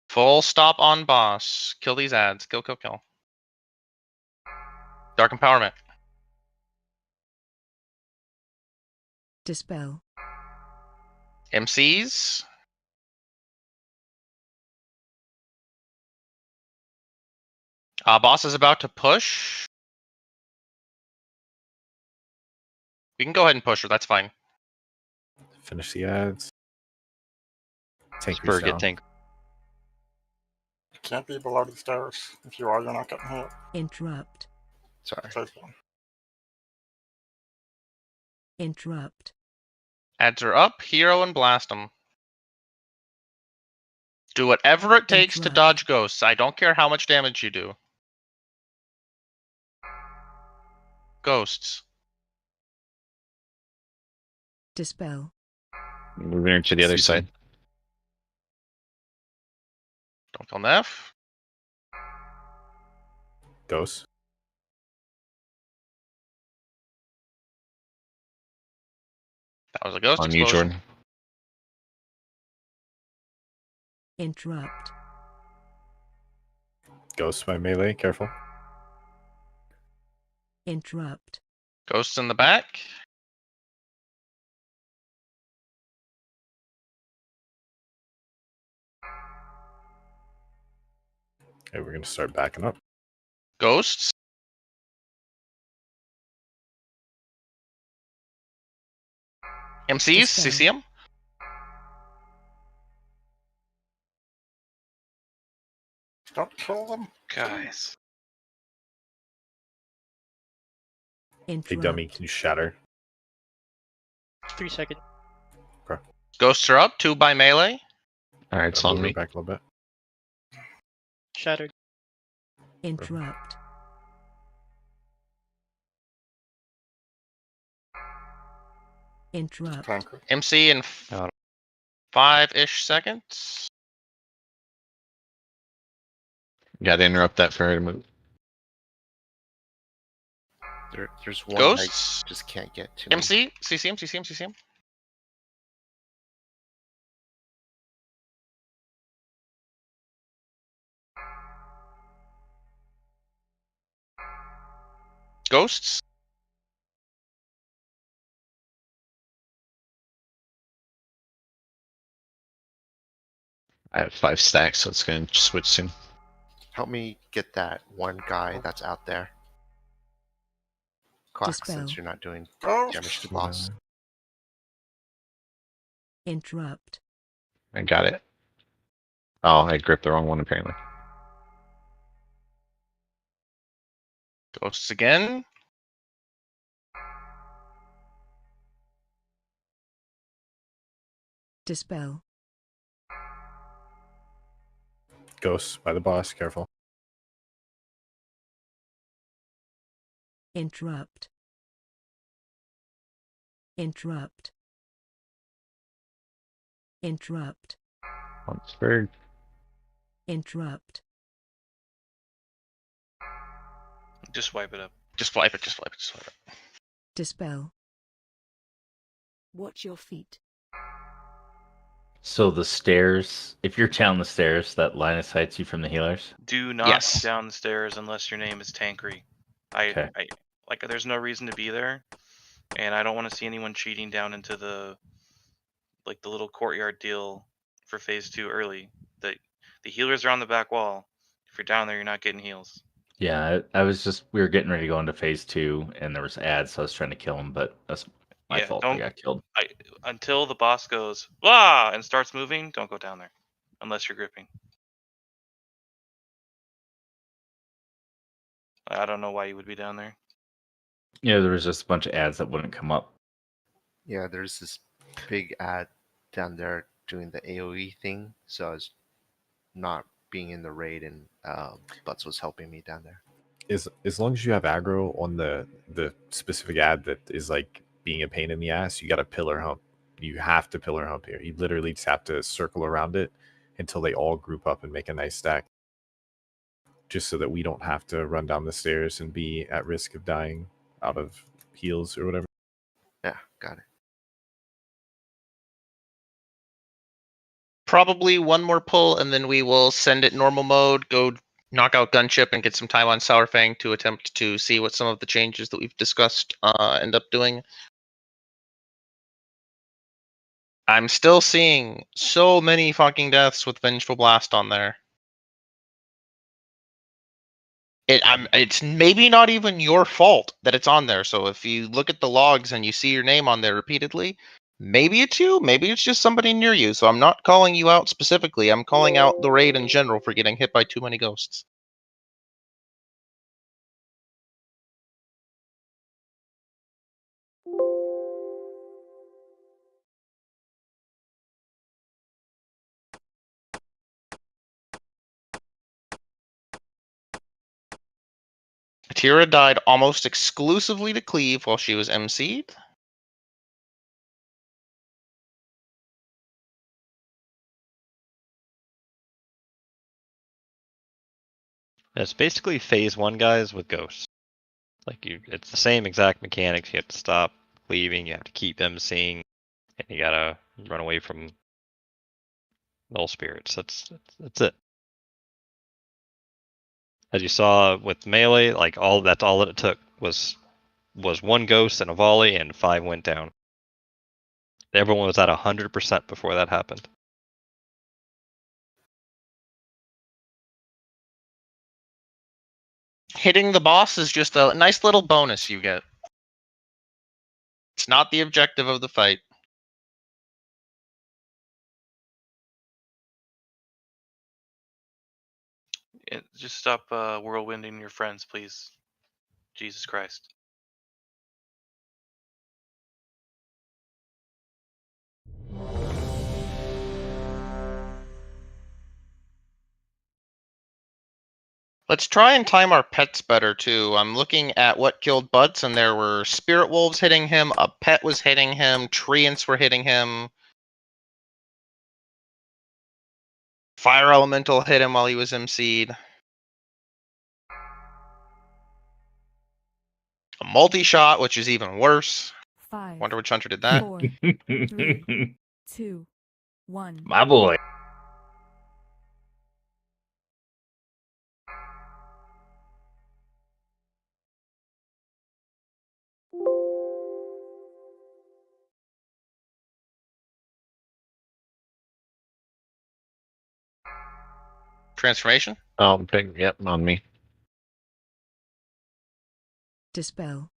Full stop on boss. Kill these ads. Kill, kill, kill. Dark Empowerment. Dispel. MCs. Boss is about to push. We can go ahead and push her. That's fine. Finish the ads. Tank Spur, get down. tank. You can't be below the stairs. If you are, you're not getting hit. Interrupt. Sorry. Safe one. Interrupt. Ads are up. Hero and blast them. Do whatever it takes to Interrupt. dodge ghosts. I don't care how much damage you do. Ghosts. Dispel. Moving her to the other CC. side. Don't kill Neff. Ghost. That was a ghost On you, explosion. Jordan. Interrupt. Ghost by melee. Careful. Interrupt. Ghosts in the back. Okay, we're gonna start backing up. Ghosts. MCs. Dispel. CCM. Don't kill them. Guys. Hey Interrupt. dummy, can you shatter? 3 seconds. Ghosts are up. 2 by melee. Alright, it's Move on her me. back a little bit. Shattered. Interrupt. Interrupt. Tanker. MC in 5-ish seconds. Gotta interrupt that for her to move. There's one Ghosts. I just can't get to. Me. MC. CCM. CCM. CCM. Ghosts. I have 5 stacks, so it's gonna switch soon. Help me get that one guy that's out there. Clack, Dispel. since you're not doing Go. damage to the boss. Interrupt. I got it. Oh, I gripped the wrong one apparently. Ghosts again. Dispel. Ghost by the boss. Careful. Interrupt. Interrupt. Interrupt. On Spur. Interrupt. Just wipe it up. Just wipe it. Just wipe it. Just wipe it. Dispel. Watch your feet. So the stairs, if you're down the stairs, that line of sights you from the healers. Do not Yes. go down the stairs unless your name is Tankery. Okay. I like. There's no reason to be there, and I don't want to see anyone cheating down into the little courtyard deal for phase 2 early. The healers are on the back wall. If you're down there, you're not getting heals. Yeah, I was just we were getting ready to go into phase 2, and there was ads, so I was trying to kill them, but that's my Yeah, fault. They don't. got killed. Until the boss goes blah and starts moving, don't go down there, unless you're gripping. I don't know why you would be down there. Yeah, there was just a bunch of ads that wouldn't come up. Yeah, there's this big ad down there doing the AoE thing, so I was not being in the raid, and Butts was helping me down there. as long as you have aggro on the specific ad that is like being a pain in the ass, you got to pillar hump. You have to pillar hump here. You literally just have to circle around it until they all group up and make a nice stack. Just so that we don't have to run down the stairs and be at risk of dying out of heals or whatever. Yeah, got it. Probably one more pull, and then we will send it normal mode, go knock out Gunship, and get some time on Saurfang to attempt to see what some of the changes that we've discussed end up doing. I'm still seeing so many fucking deaths with Vengeful Blast on there. It's maybe not even your fault that it's on there. So if you look at the logs and you see your name on there repeatedly, maybe it's you, maybe it's just somebody near you. So I'm not calling you out specifically. I'm calling out the raid in general for getting hit by too many ghosts. Tira died almost exclusively to Cleave while she was MC'd. It's basically phase 1 guys with ghosts. Like it's the same exact mechanics. You have to stop cleaving, you have to keep emceeing, and you gotta run away from null spirits. That's it. As you saw with melee, like that's all that it took was one ghost and a volley, and 5 went down. Everyone was at 100% before that happened. Hitting the boss is just a nice little bonus you get. It's not the objective of the fight. Just stop whirlwinding your friends, please. Jesus Christ. Let's try and time our pets better too. I'm looking at what killed Butts, and there were spirit wolves hitting him, a pet was hitting him, treants were hitting him. Fire elemental hit him while he was MC'd. A multi-shot, which is even worse. 5, Wonder which hunter did that. 4, 3, 2, 1. My boy. Transformation? Yep, on me. Dispel.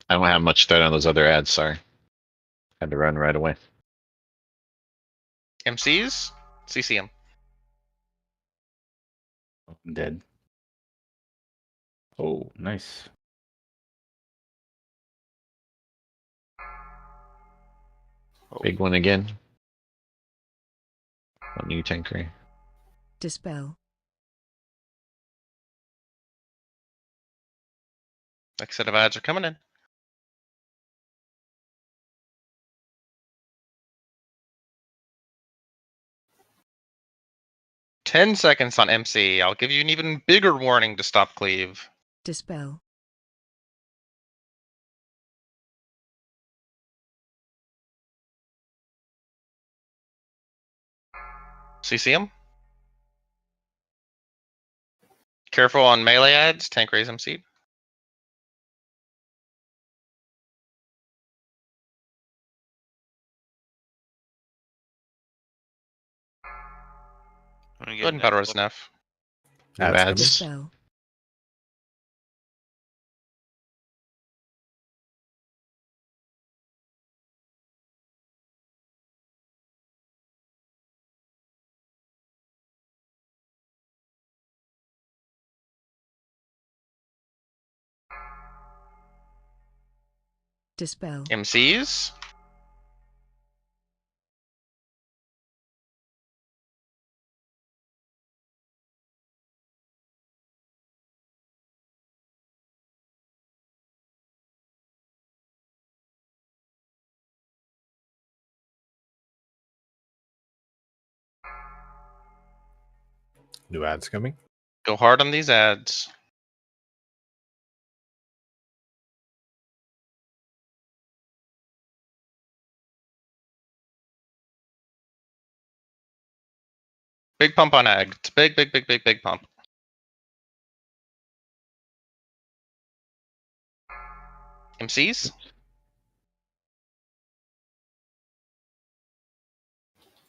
I don't have much threat on those other ads, sorry. Had to run right away. MCs? CCM. I'm dead. Oh, nice. Big one again. On you, Tankery. Dispel. Next set of ads are coming in. Ten seconds on MC. I'll give you an even bigger warning to stop cleave. Dispel. CCM? Careful on melee ads. Tank raise MC. Go ahead and battle as Neff. No Ads ads. Dispel. Dispel. MCs? New ads coming. Go hard on these ads. Big pump on ag. It's big, big, big, big, big pump. MCs?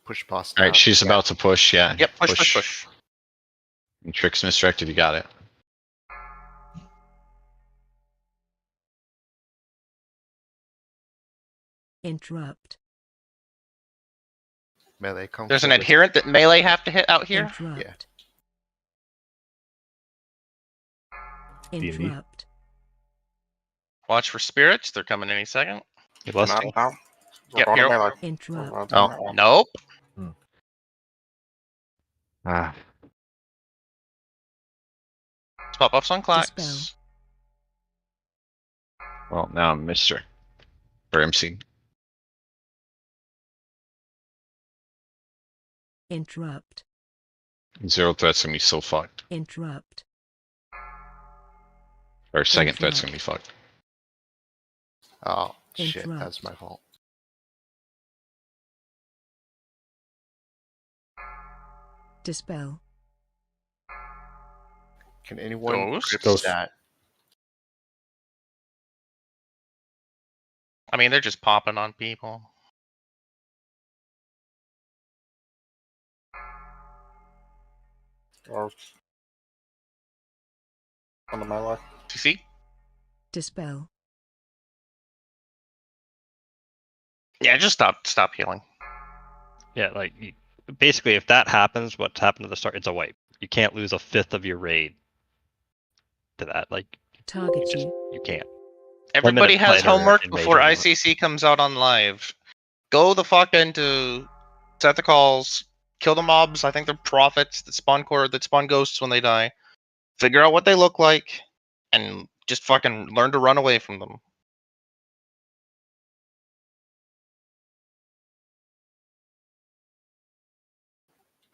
Push boss All now. right, she's Yeah. about to push. Yeah. Yep, push. And Tricks misdirected. You got it. Interrupt. Melee comes. There's an adherent that melee have to hit out here. Interrupt. D&D. Interrupt. Watch for spirits. They're coming any second. You lost Not me. now. We're Yep, going to hero. melee. Interrupt. We're going to Oh, melee. nope. Ah, Spot buffs on Dispel. clacks. Well, now I'm Mister or MC. Interrupt. Zero threat's gonna be so fucked. Interrupt. Or second threat's gonna be fucked. Oh shit, Interrupt. that's my fault. Dispel. Can anyone grip Ghost. that? I mean, they're just popping on people. Ghost. On the melee. CC? Dispel. Yeah, just stop healing. Yeah, like basically, if that happens, what's happened at the start, it's a wipe. You can't lose a fifth of your raid to that. Like Target you, you. you can't. Everybody has later, homework it may before go on. ICC comes out on live. Go the fuck into set the calls, kill the mobs. I think they're prophets that spawn core that spawn ghosts when they die. Figure out what they look like, and just fucking learn to run away from them.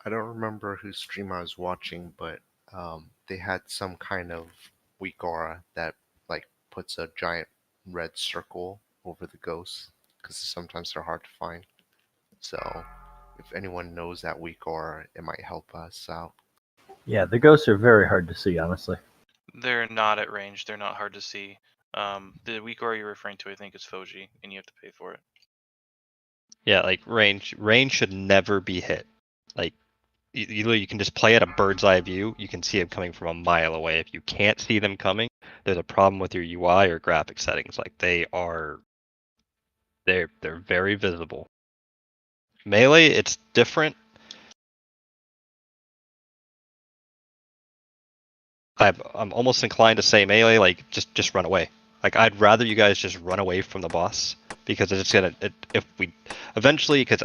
I don't remember whose stream I was watching, but they had some kind of weak aura that like puts a giant red circle over the ghosts because sometimes they're hard to find. So if anyone knows that weak aura, it might help us out. Yeah, the ghosts are very hard to see, honestly. They're not at range. They're not hard to see. The weak aura you're referring to, I think, is Foji, and you have to pay for it. Yeah, like range should never be hit. Like you can just play at a bird's eye view. You can see them coming from a mile away. If you can't see them coming, there's a problem with your UI or graphic settings. Like they're very visible. Melee, it's different. I'm almost inclined to say melee, like just run away. Like I'd rather you guys just run away from the boss because it's gonna if we eventually because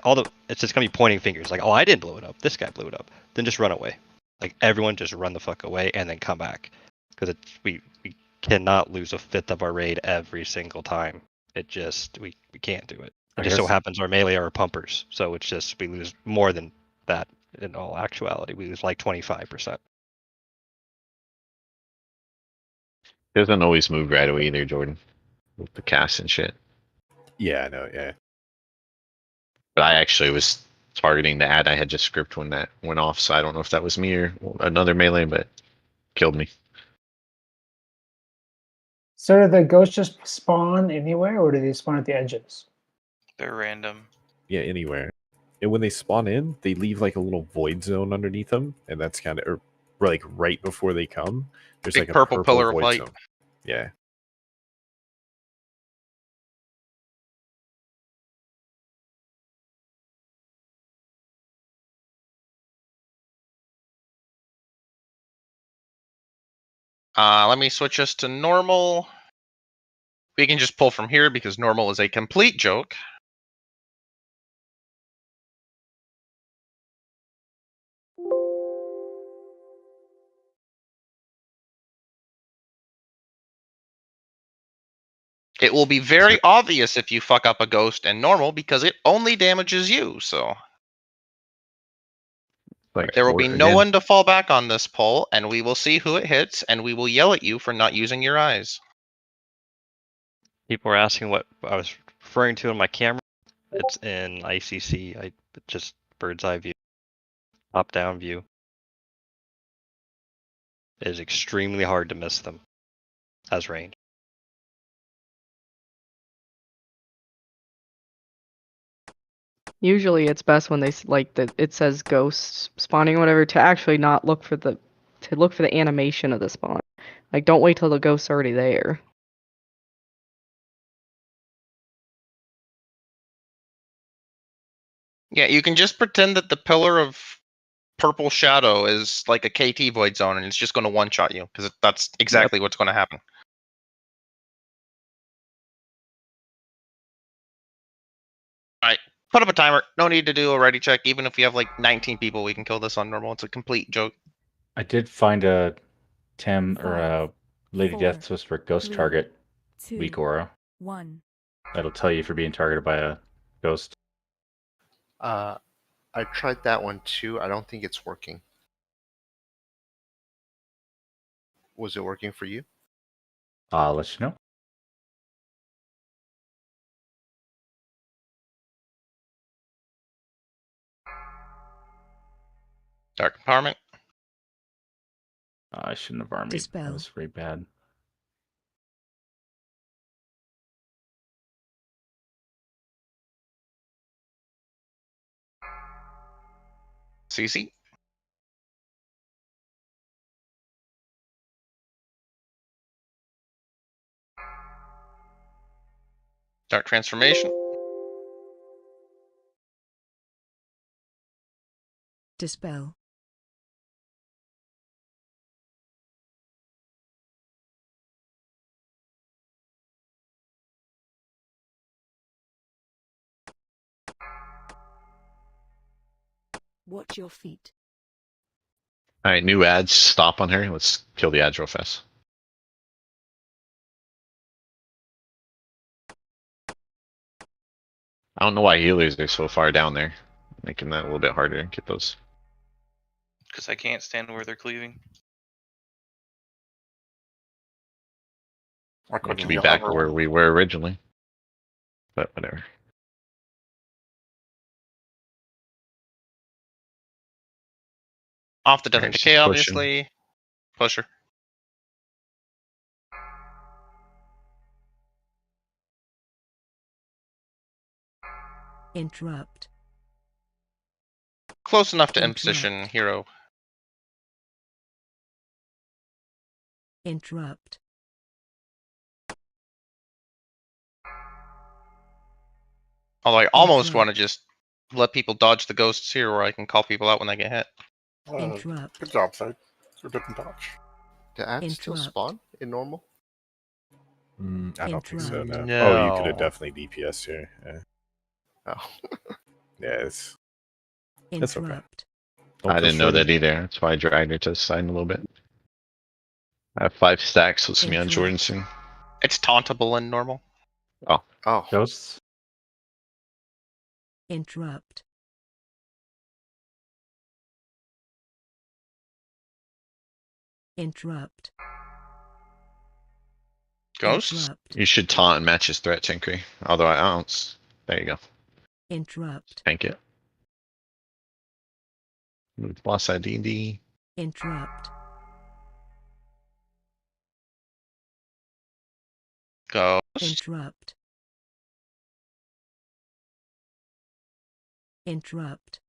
it's just gonna be pointing fingers like, oh, I didn't blow it up, this guy blew it up. Then just run away. Like everyone just run the fuck away and then come back because we cannot lose a fifth of our raid every single time. It just we can't do it. It just so happens our melee are pumpers, so it's just we lose more than that in all actuality. We lose like 25%. Doesn't always move right away either, Jordan. With the cast and shit. Yeah, I know. Yeah. But I actually was targeting the ad I had just scripted when that went off, so I don't know if that was me or another melee, but killed me. So do the ghosts just spawn anywhere, or do they spawn at the edges? They're random. Yeah, anywhere. And when they spawn in, they leave like a little void zone underneath them, and that's kind of like right before they come. There's Big like a purple pillar of void light. zone. Yeah. Let me switch us to normal. We can just pull from here because normal is a complete joke. It will be very obvious if you fuck up a ghost and normal because it only damages you, so. Like There will be no again. one to fall back on this pole, and we will see who it hits, and we will yell at you for not using your eyes. People were asking what I was referring to in my camera. It's in ICC. Just bird's eye view, top down view. It is extremely hard to miss them as range. Usually it's best when they like that it says ghosts spawning or whatever to actually not look for the animation of the spawn. Like don't wait till the ghost's already there. Yeah, you can just pretend that the pillar of purple shadow is like a KT void zone, and it's just going to one-shot you, because that's exactly what's going to happen. Alright, put up a timer. No need to do a ready check. Even if you have like 19 people, we can kill this on normal. It's a complete joke. I did find a Tim or 5, a Lady 4, Deathwhisper ghost 3, target 2, weak aura. 1. That'll tell you if you're being targeted by a ghost. I tried that one too. I don't think it's working. Was it working for you? I'll let you know. Dark Empowerment. I shouldn't have armied. Dispel. That was pretty bad. CC. Dark Transformation. Dispel. Watch your feet. All right, new ads. Stop on her. Let's kill the ads real fast. I don't know why healers are so far down there, making that a little bit harder to get those. Because I can't stand where they're cleaving. I It couldn't could be heal back everyone. where we were originally, but whatever. Off the Death Alright, and she's Decay, pushing. obviously. Pusher. Interrupt. Close enough to Interrupt. imposition, hero. Interrupt. Although I almost want to just let people dodge the ghosts here, where I can call people out when they get hit. Interrupt. Good job, Side. You didn't dodge. Do ads still Interrupt. spawn in normal? I don't think so. No. No. Oh, you could have definitely DPS here. Yeah. Oh. Yeah, it's okay. Interrupt. Don't I feel didn't know that shorted. either. That's why I dragged her to the side a little bit. I have 5 stacks, so it's me on Interrupt. Jordan soon. It's tauntable in normal. Oh. Ghosts? Interrupt. Interrupt. Ghosts? Interrupt. You should taunt and match his threat, Tinkery. Although I don't. There you go. Interrupt. Tank it. Move boss ID. Interrupt. Ghost. Interrupt. Interrupt.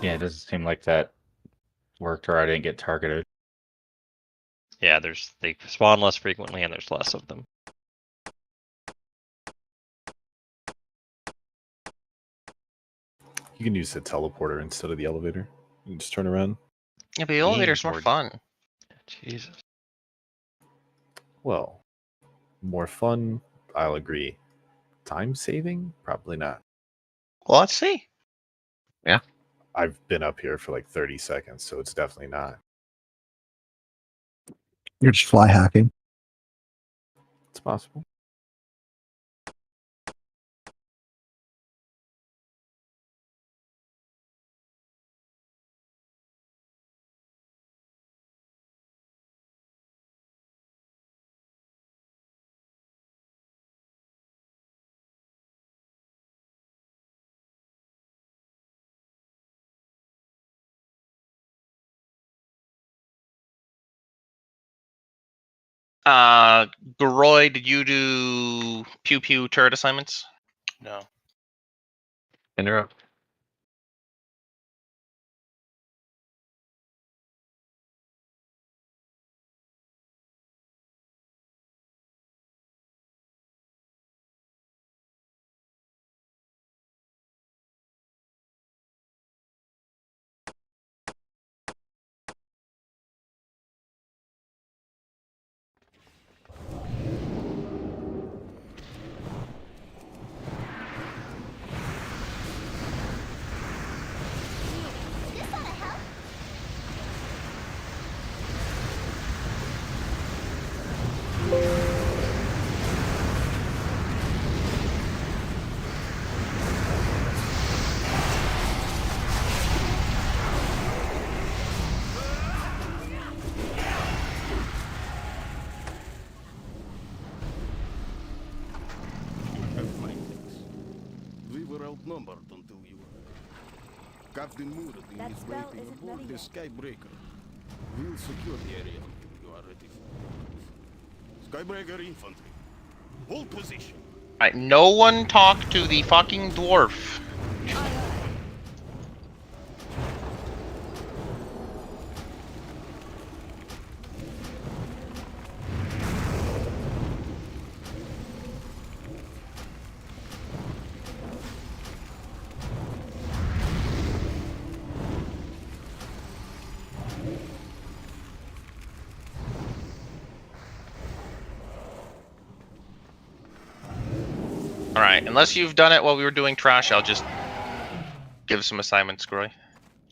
Yeah, it doesn't seem like that worked or I didn't get targeted. Yeah, they spawn less frequently and there's less of them. You can use the teleporter instead of the elevator. You can just turn around. Yeah, but the elevator's more More- fun. Jesus. Well, more fun, I'll agree. Time saving? Probably not. Well, let's see. I've been up here for like 30 seconds, so it's definitely not. You're just fly hacking. It's possible. Garoy, did you do pew pew turret assignments? No. Interrupt. We were outnumbered until you Captain Muradin That is spell waiting isn't aboard ready the yet. Skybreaker. We'll secure the area until you are ready for it. Skybreaker infantry. Hold position. Alright, no one talk to the fucking dwarf. Alright, unless you've done it while we were doing trash, I'll just give some assignments, Groy.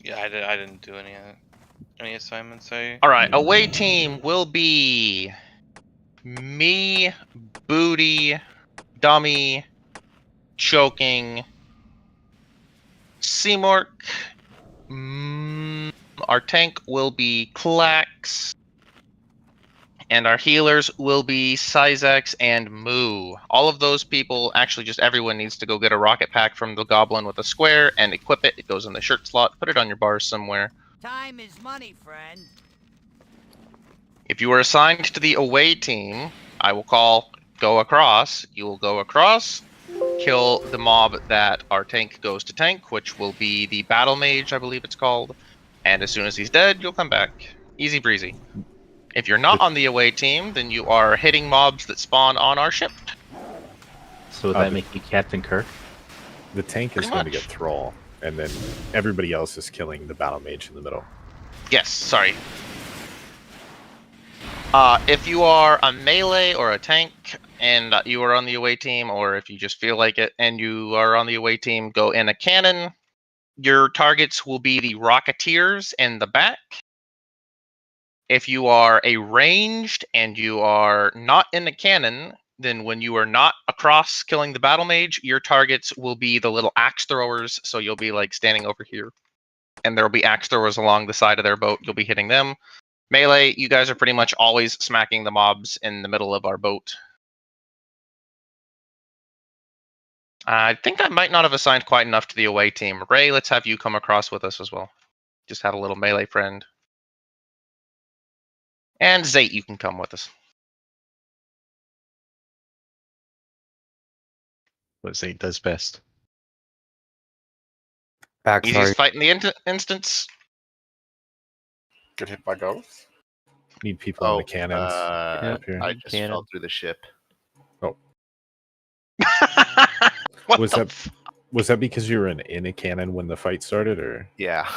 Yeah, I didn't do any assignments. Alright, away team will be me, Booty, Dummy, Choking, Seymour. Our tank will be Klax. And our healers will be Syzax and Moo. All of those people, actually just everyone needs to go get a rocket pack from the goblin with a square and equip it. It goes in the shirt slot. Put it on your bars somewhere. Time is money, friend. If you are assigned to the away team, I will call go across. You will go across, kill the mob that our tank goes to tank, which will be the battle mage, I believe it's called. And as soon as he's dead, you'll come back. Easy breezy. If you're not on the away team, then you are hitting mobs that spawn on our ship. So would that make you Captain Kirk? The tank is going to get Thrall, and then everybody else is killing the battle mage in the middle. Yes, sorry. If you are a melee or a tank and you are on the away team, or if you just feel like it and you are on the away team, go in a cannon. Your targets will be the Rocketeers in the back. If you are a ranged and you are not in the cannon, then when you are not across killing the battle mage, your targets will be the little axe throwers. So you'll be like standing over here, and there will be axe throwers along the side of their boat. You'll be hitting them. Melee, you guys are pretty much always smacking the mobs in the middle of our boat. I think I might not have assigned quite enough to the away team. Ray, let's have you come across with us as well. Just had a little melee friend. And Zate, you can come with us. What Zate does best. Easiest fight in the instance. Get hit by ghosts? Need people on the cannons. Up here. I just fell through the ship. Oh. What was that because you were in a cannon when the fight started, or? Yeah.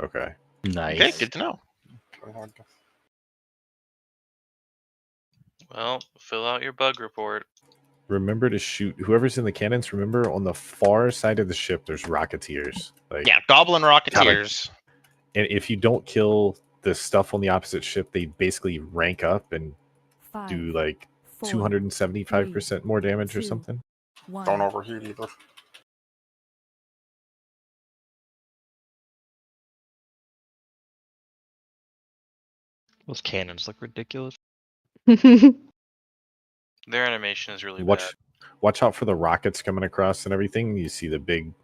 Okay. Nice. Okay, good to know. Well, fill out your bug report. Remember to shoot whoever's in the cannons. Remember, on the far side of the ship, there's Rocketeers. Yeah, Goblin Rocketeers. And if you don't kill the stuff on the opposite ship, they basically rank up and do like 275% more damage or something. Don't overheat either. Those cannons look ridiculous. Their animation is really Watch, bad. watch out for the rockets coming across and everything. You see the big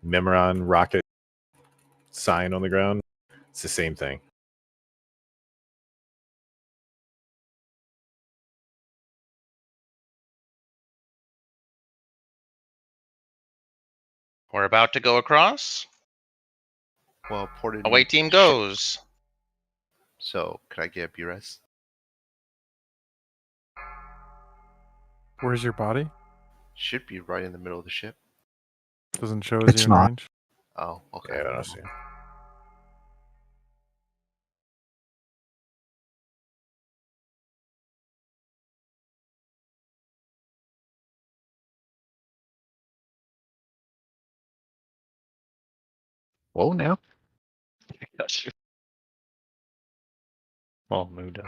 Memoron rocket sign on the ground. It's the same thing. We're about to go across. Well, ported. Away team goes. So, could I get a B-res? Where's your body? Should be right in the middle of the ship. Doesn't show as It's you in not. range. Oh, okay. Yeah, I don't see. Whoa, now. Well, moved up.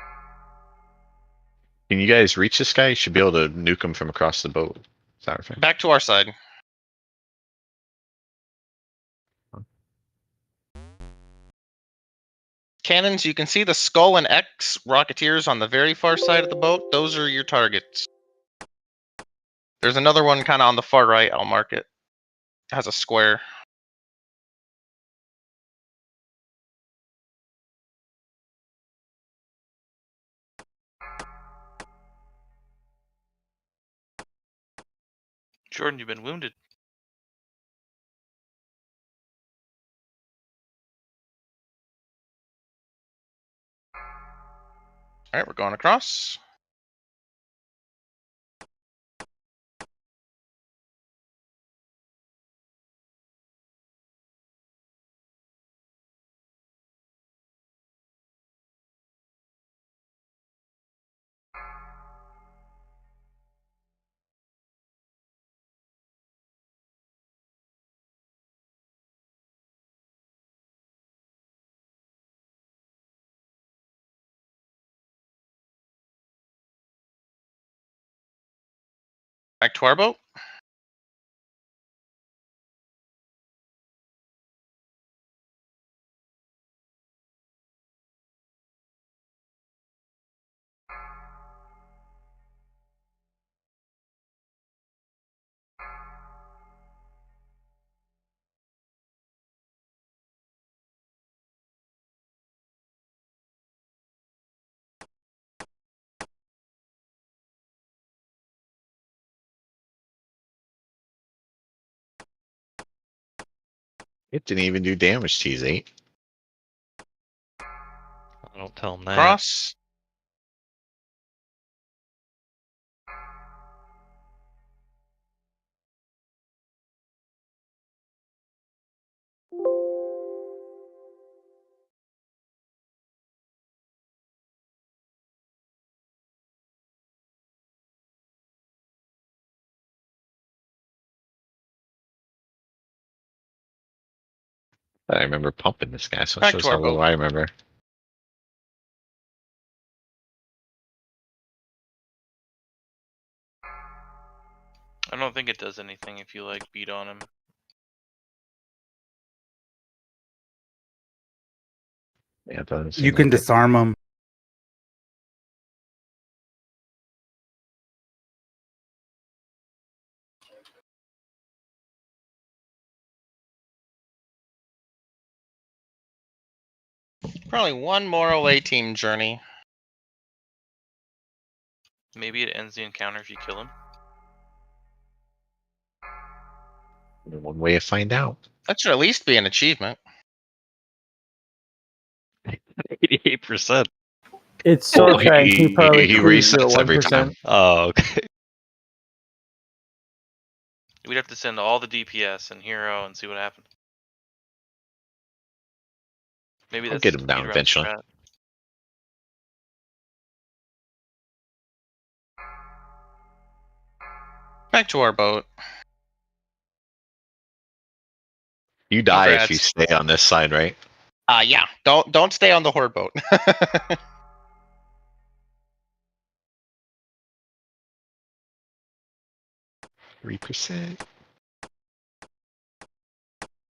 Can you guys reach this guy? You should be able to nuke him from across the boat. Saurfang. Back to our side. Cannons, you can see the Skull and X Rocketeers on the very far side of the boat. Those are your targets. There's another one kind of on the far right. I'll mark it. It has a square. Jordan, you've been wounded. All right, we're going across. Back to our boat. It didn't even do damage to his 8. I don't tell him that. Cross. I remember pumping this guy, so it Back shows to how our little boat. I remember. I don't think it does anything if you like beat on him. Yeah, it doesn't seem You can like it. disarm them. Probably one more away team journey. Maybe it ends the encounter if you kill him. One way to find out. That should at least be an achievement. 88%. It's Oh, saurfang. He probably he cruised at resets every 1%. time. Oh, okay. We'd have to send all the DPS and hero and see what happens. Maybe I'll that's get him down speed route eventually. strat. Back to our boat. You die if you Congrats. stay on this side, right? Yeah. Don't stay on the horde boat. 3%.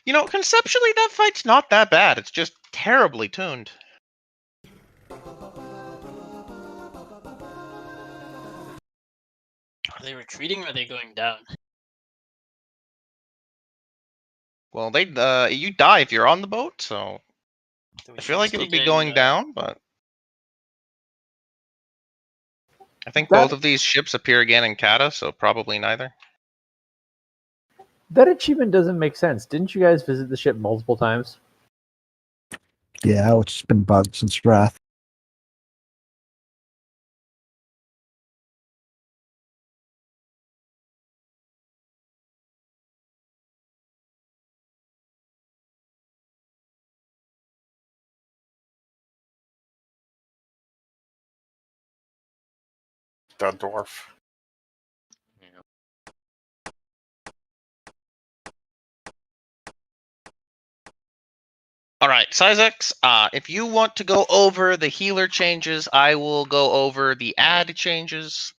You know, conceptually, that fight's not that bad. It's just terribly tuned. Are they retreating or are they going down? Well, they you die if you're on the boat, so I feel like it would be going down, but I think both of these ships appear again in Kata, so probably neither. That achievement doesn't make sense. Didn't you guys visit the ship multiple times? Yeah, it's been bugged since Wrath. The dwarf. All right, Sizex, if you want to go over the healer changes, I will go over the ad changes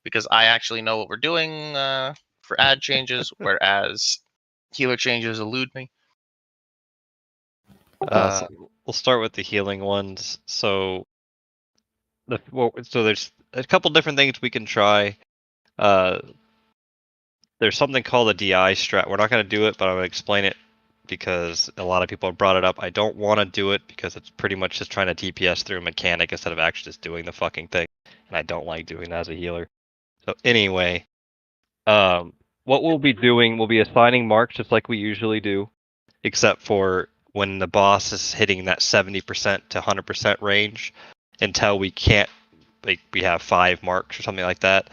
because I actually know what we're doing for ad changes, whereas healer changes elude me. So we'll start with the healing ones. So there's a couple different things we can try. There's something called a DI strat. We're not going to do it, but I'm going to explain it because a lot of people have brought it up. I don't want to do it because it's pretty much just trying to DPS through a mechanic instead of actually just doing the fucking thing. And I don't like doing that as a healer. So anyway, what we'll be doing, we'll be assigning marks just like we usually do, except for when the boss is hitting that 70% to 100% range until we can't, like we have 5 marks or something like that.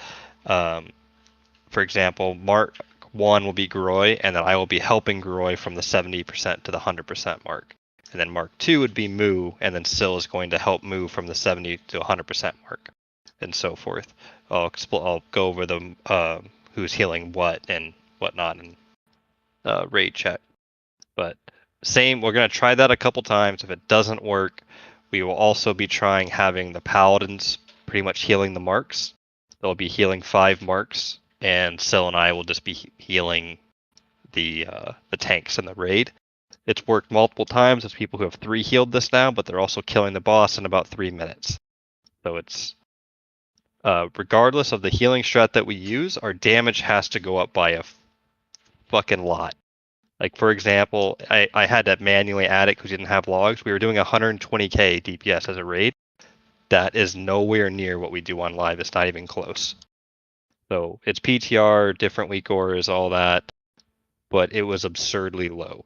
For example, Mark 1 will be Groy, and then I will be helping Groy from the 70% to the 100% mark. And then Mark 2 would be Moo, and then Syl is going to help Moo from the 70 to 100% mark, and so forth. I'll go over the who's healing what and whatnot in raid chat. But same, we're going to try that a couple times. If it doesn't work, we will also be trying having the paladins pretty much healing the marks. They'll be healing 5 marks, and Syl and I will just be healing the tanks in the raid. It's worked multiple times. There's people who have 3 healed this now, but they're also killing the boss in about 3 minutes. So it's regardless of the healing strat that we use, our damage has to go up by a fucking lot. Like for example, I had to manually add it because we didn't have logs. We were doing 120k DPS as a raid. That is nowhere near what we do on live. It's not even close. So it's PTR, different weak auras, all that, but it was absurdly low.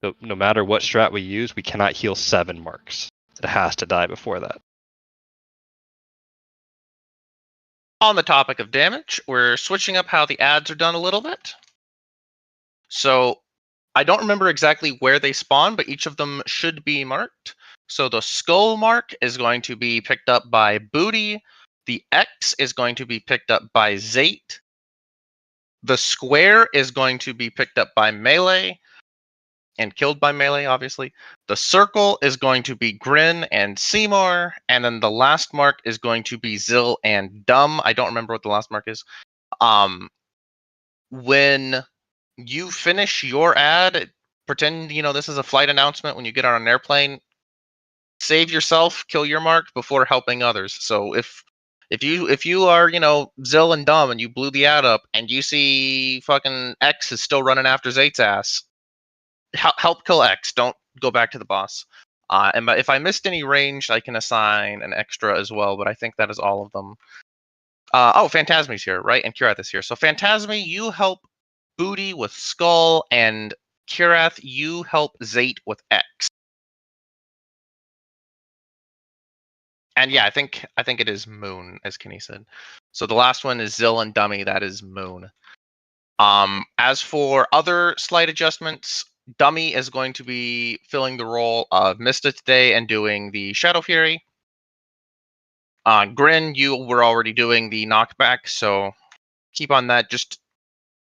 So no matter what strat we use, we cannot heal 7 marks. It has to die before that. On the topic of damage, we're switching up how the ads are done a little bit. So I don't remember exactly where they spawn, but each of them should be marked. So the skull mark is going to be picked up by Booty. The X is going to be picked up by Zate. The square is going to be picked up by Melee and killed by Melee, obviously. The circle is going to be Grin and Seymour. And then the last mark is going to be Zill and Dumb. I don't remember what the last mark is. When you finish your ad, pretend this is a flight announcement when you get on an airplane. Save yourself, kill your mark before helping others. So if you are Zill and Dumb and you blew the ad up and you see fucking X is still running after Zate's ass, help kill X. Don't go back to the boss. And if I missed any range, I can assign an extra as well. But I think that is all of them. Phantasmi's here, right? And Kirath is here. So Phantasmi, you help Booty with Skull, and Kirath, you help Zate with X. And yeah, I think it is Moon, as Kenny said. So the last one is Zill and Dummy. That is Moon. As for other slight adjustments, Dummy is going to be filling the role of Mista today and doing the Shadow Fury. Grin, you were already doing the knockback, so keep on that. Just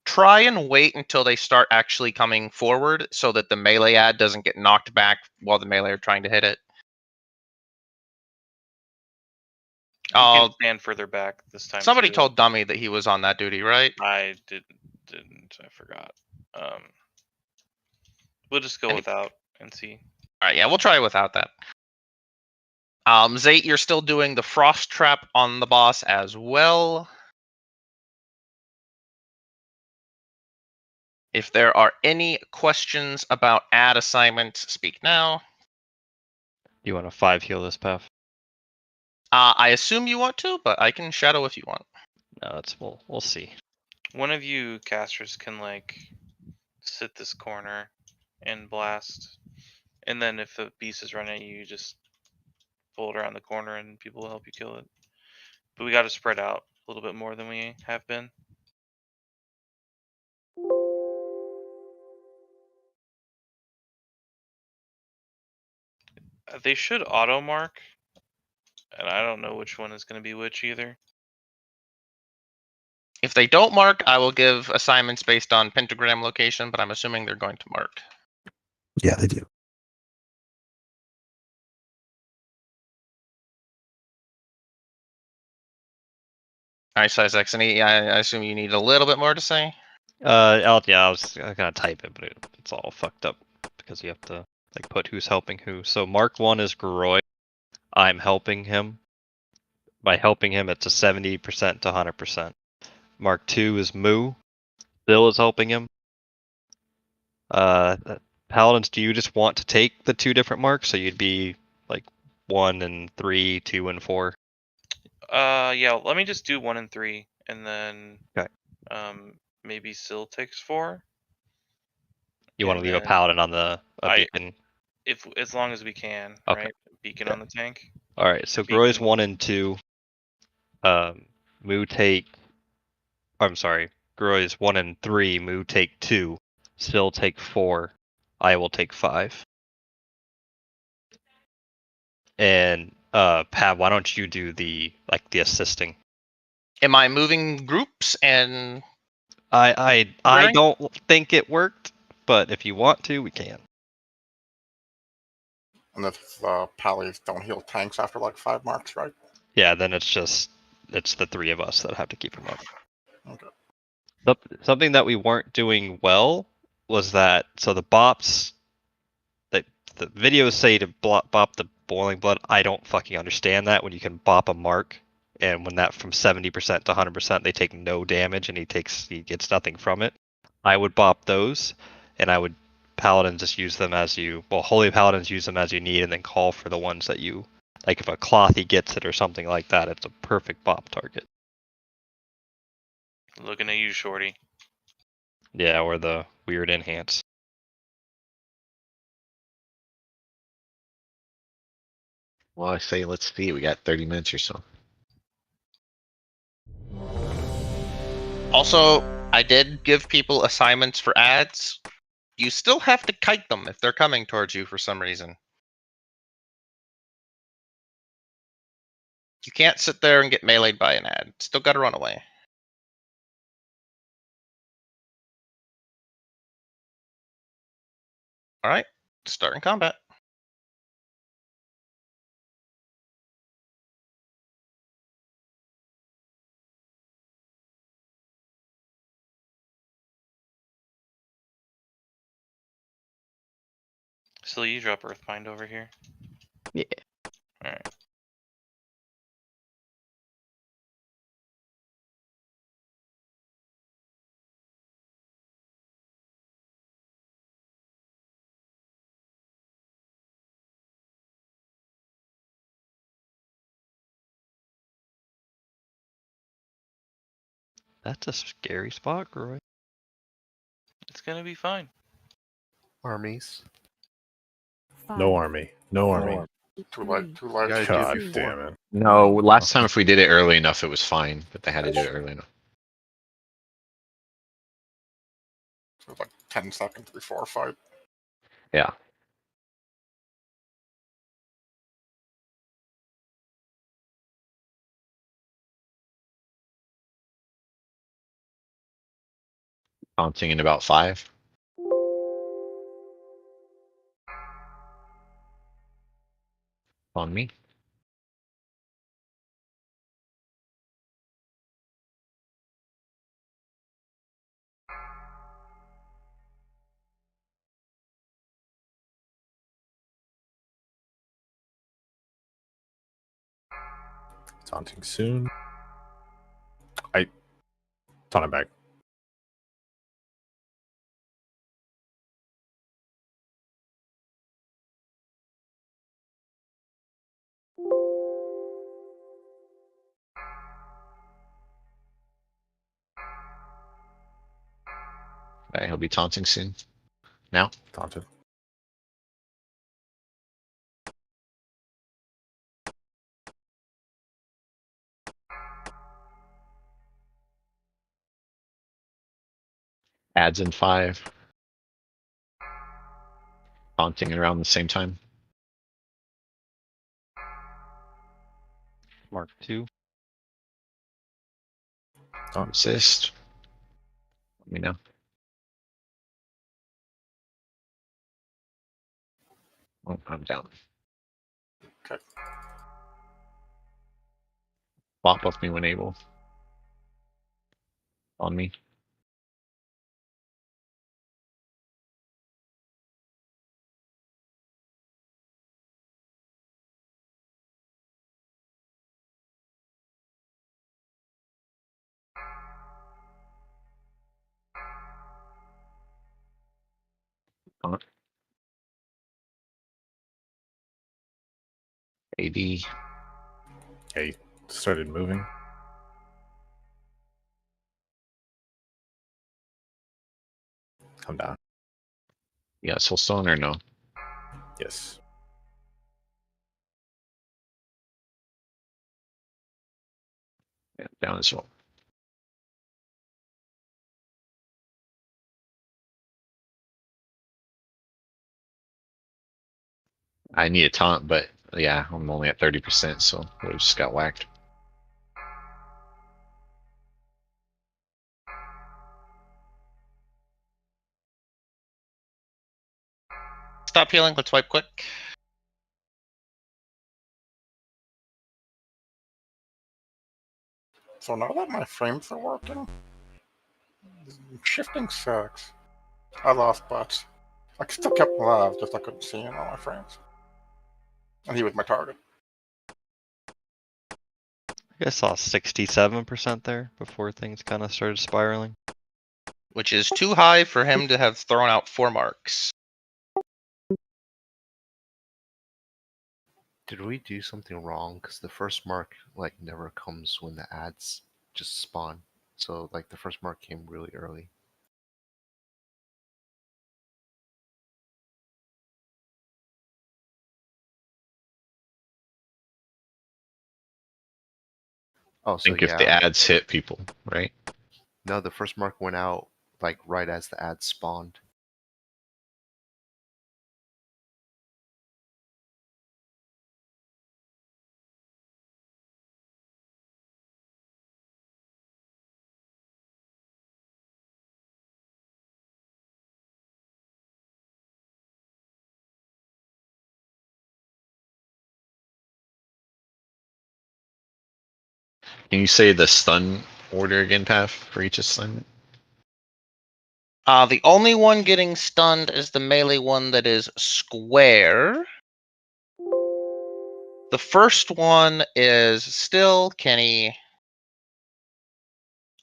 try and wait until they start actually coming forward so that the melee ad doesn't get knocked back while the melee are trying to hit it. You can stand further back this time. Somebody told Dummy that he was on that duty, right? I didn't. I forgot. We'll just go without and see. All right, yeah, we'll try without that. Zate, you're still doing the frost trap on the boss as well. If there are any questions about ad assignments, speak now. You want to 5 heal this, Path? I assume you want to, but I can shadow if you want. No, we'll see. One of you casters can sit this corner and blast. And then if a beast is running at you, you just pull it around the corner and people will help you kill it. But we got to spread out a little bit more than we have been. They should auto mark, and I don't know which one is going to be which either. If they don't mark, I will give assignments based on pentagram location, but I'm assuming they're going to mark. Yeah, they do. All right, size X and E. I assume you need a little bit more to say. Yeah, I was gonna type it, but it's all fucked up because you have to like put who's helping who. So Mark 1 is Groy. I'm helping him. By helping him, it's a 70% to 100%. Mark 2 is Moo. Bill is helping him. Paladins, do you just want to take the 2 different marks? So you'd be like 1 and 3, 2 and 4. Yeah, let me just do 1 and 3, and then Okay. Maybe Syl takes 4. You want to leave a paladin on the beacon? If as long as we can, Okay. right? Beacon Yeah. on the tank. All right. So Beacon. Groy's 1 and 2. Moo take. I'm sorry. Groy's 1 and 3. Moo take 2. Syl take 4. I will take 5. And Pav, why don't you do the assisting? Am I moving groups and? I don't think it worked, but if you want to, we can. And if pallies don't heal tanks after like 5 marks, right? Yeah, then it's the 3 of us that have to keep him up. Okay. Something that we weren't doing well was that the bops that the videos say to bop the boiling blood. I don't fucking understand that when you can bop a mark, and when that from 70% to 100% they take no damage and he gets nothing from it. I would bop those, and I would paladins just use them as you. Well, holy paladins use them as you need, and then call for the ones that you like. If a clothy gets it or something like that, it's a perfect bop target. Looking at you, Shorty. Yeah, or the weird enhance. Well, I say let's see. We got 30 minutes or so. Also, I did give people assignments for ads. You still have to kite them if they're coming towards you for some reason. You can't sit there and get meleeed by an ad. Still gotta run away. Alright, starting combat. So you drop Earthbind over here. Yeah. Alright. That's a scary spot, Groy. It's gonna be fine. Armies. No army. No army. Too late. Too late. gotta do God it before. damn it. No, last time if we did it early enough, it was fine, but they had to do it early enough. So like 10 seconds before fight. Yeah. Taunting in about 5. On me. Taunting soon. I taunt him back. Alright, he'll be taunting soon. Now? Taunted. Adds in 5. Taunting around the same time. Mark 2. Resist. Let me know. Oh, I'm down. Okay. Pop off me when able. On me. Taunt. AD. Okay, started moving. Come down. You got soul stone or no? Yes. Yeah, down as well. I need a taunt, but yeah, I'm only at 30%, so I just got whacked. Stop healing. Let's wipe quick. So now that my frames are working, shifting sucks. I lost butts. I still kept him alive, just I couldn't see him on my frames. And he was my target. I saw 67% there before things kind of started spiraling. Which is too high for him to have thrown out 4 marks. Did we do something wrong? Because the first mark like never comes when the ads just spawn. So like the first mark came really early. Oh, I so think if the yeah. ads hit people, right? No, the first mark went out like right as the ads spawned. Can you say the stun order again, Path, for each assignment? The only one getting stunned is the melee one that is square. The first one is still Kenny.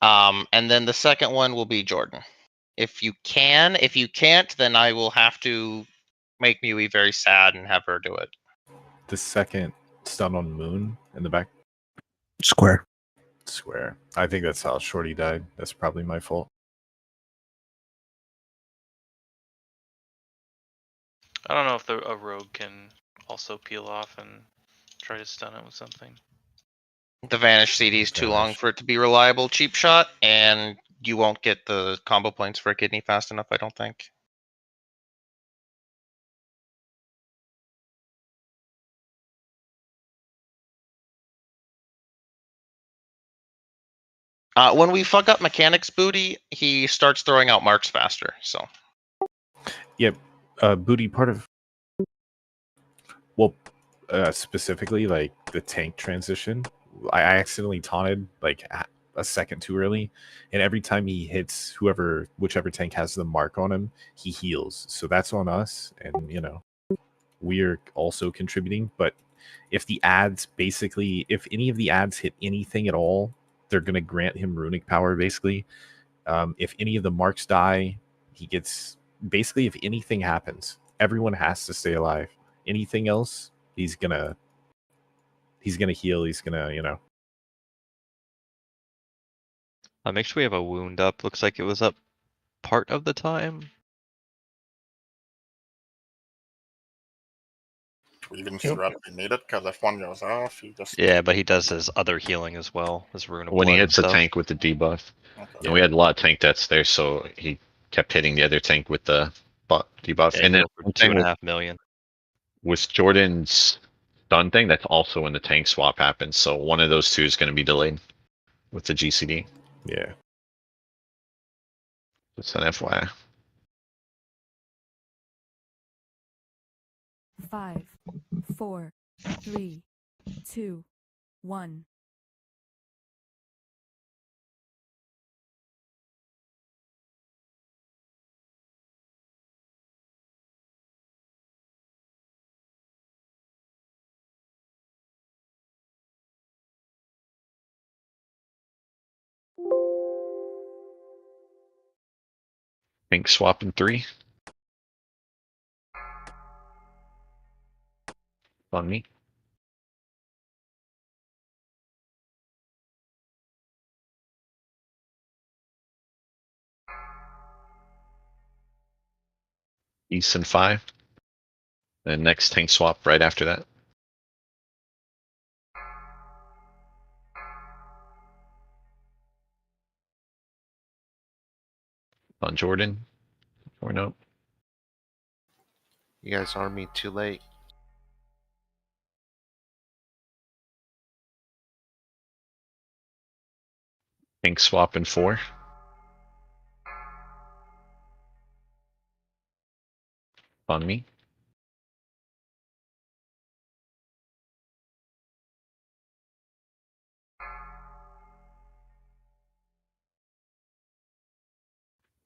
And then the second one will be Jordan. If you can, if you can't, then I will have to make Mui very sad and have her do it. The second stun on Moon in the back. Square. Square. I think that's how Shorty died. That's probably my fault. I don't know if a rogue can also peel off and try to stun it with something. The Vanish CD is too long for it to be reliable cheap shot, and you won't get the combo points for a kidney fast enough, I don't think. When we fuck up Mechanics Booty, he starts throwing out marks faster, so. Yep. Booty, part of... Well, specifically, like, the tank transition, I accidentally taunted, like, a second too early, and every time he hits whichever tank has the mark on him, he heals. So that's on us, and, you know, we're also contributing, but if the ads if any of the ads hit anything at all, they're going to grant him runic power, basically. If any of the marks die, he gets... Basically, if anything happens, everyone has to stay alive. Anything else, he's gonna heal, he's gonna, you know. Make sure we have a wound up. Looks like it was up part of the time. Even throughout we need it, because if one goes off, you just... Yeah, but he does his other healing as well, his rune of When he blood and hits a stuff. tank with the debuff. Okay. And we had a lot of tank deaths there, so he kept hitting the other tank with the debuff. Yeah, and then go for 2.5 million. with Jordan's stun thing, that's also when the tank swap happens. So one of those two is going to be delayed with the GCD. Yeah. Just an FYI. 5, 4, 3, 2, 1. Tank swap in 3. On me. East and 5. And next tank swap right after that. On Jordan. Or no. You guys armed me too late. Tank swap in 4. On me.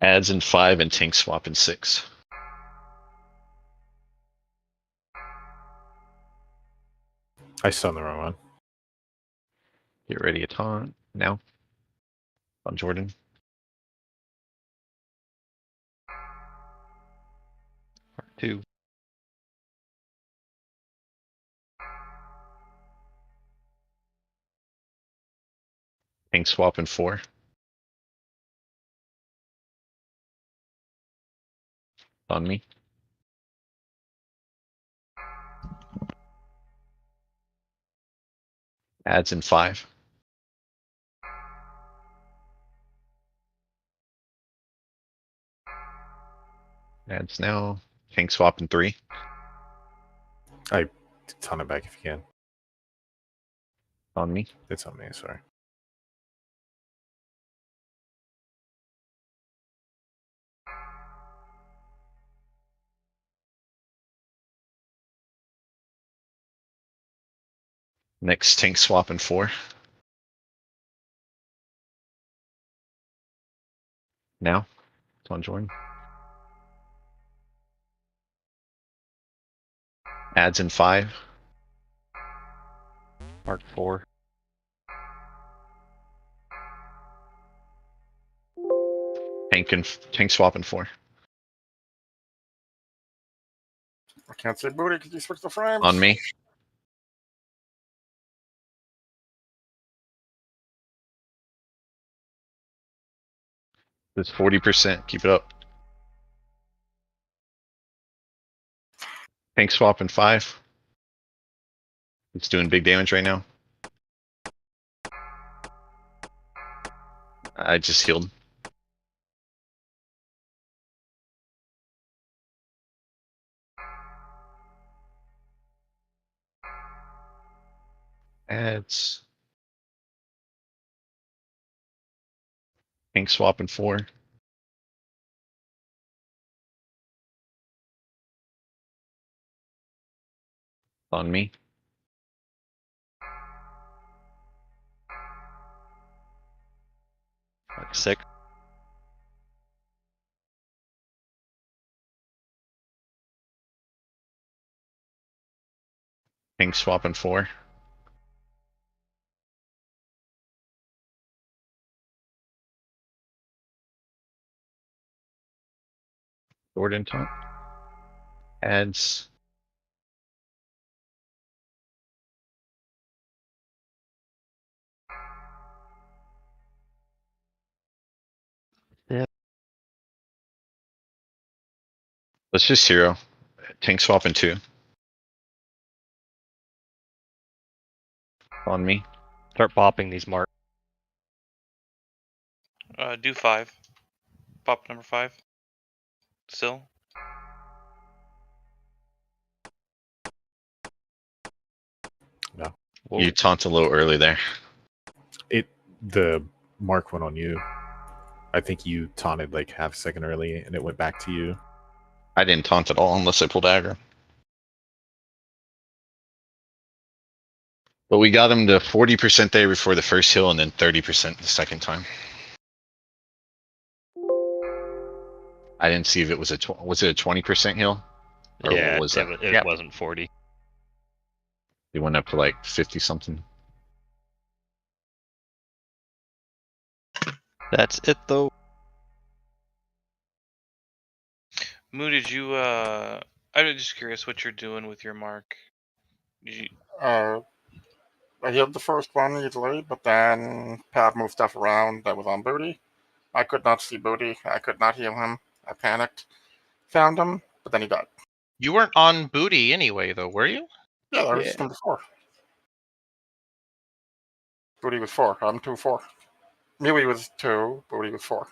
Adds in 5 and tank swap in 6. I stun the wrong one. Get ready to taunt now. On Jordan. Part 2. Tank swap in 4. On me. Adds in 5. Adds now. Tank swap in 3. I ton it back if you can. On me. It's on me, sorry. Next tank swap in 4. Now. It's on Jordan. Adds in 5. Mark 4. Tank swap in 4. I can't say booty because you switched the frames. On me. It's 40%. Keep it up. Tank swap in 5. It's doing big damage right now. I just healed. Adds. Tank swap in 4. On me. Mark 6. Tank swap in 4. Jordan taunt. Adds. Yeah. Let's just hero. Tank swap in 2. On me. Start popping these marks. Do 5. Pop number 5. Still. No. You taunt a little early there. The mark went on you. I think you taunted like half a second early, and it went back to you. I didn't taunt at all unless I pulled aggro. But we got him to 40% there before the first heal, and then 30% the second time. I didn't see if it was was it a 20% heal? Or Yeah, what was that? it wasn't 40. He went up to like 50 something. That's it though. Moo, did you I'm just curious what you're doing with your mark. Did you... I healed the first one easily, but then Pat moved stuff around that was on Booty. I could not see Booty. I could not heal him. I panicked. Found him, but then he died. You weren't on Booty anyway, though, were you? Yeah, that was number 4. Booty was 4. I'm 2-4. Melee was 2. Booty was 4.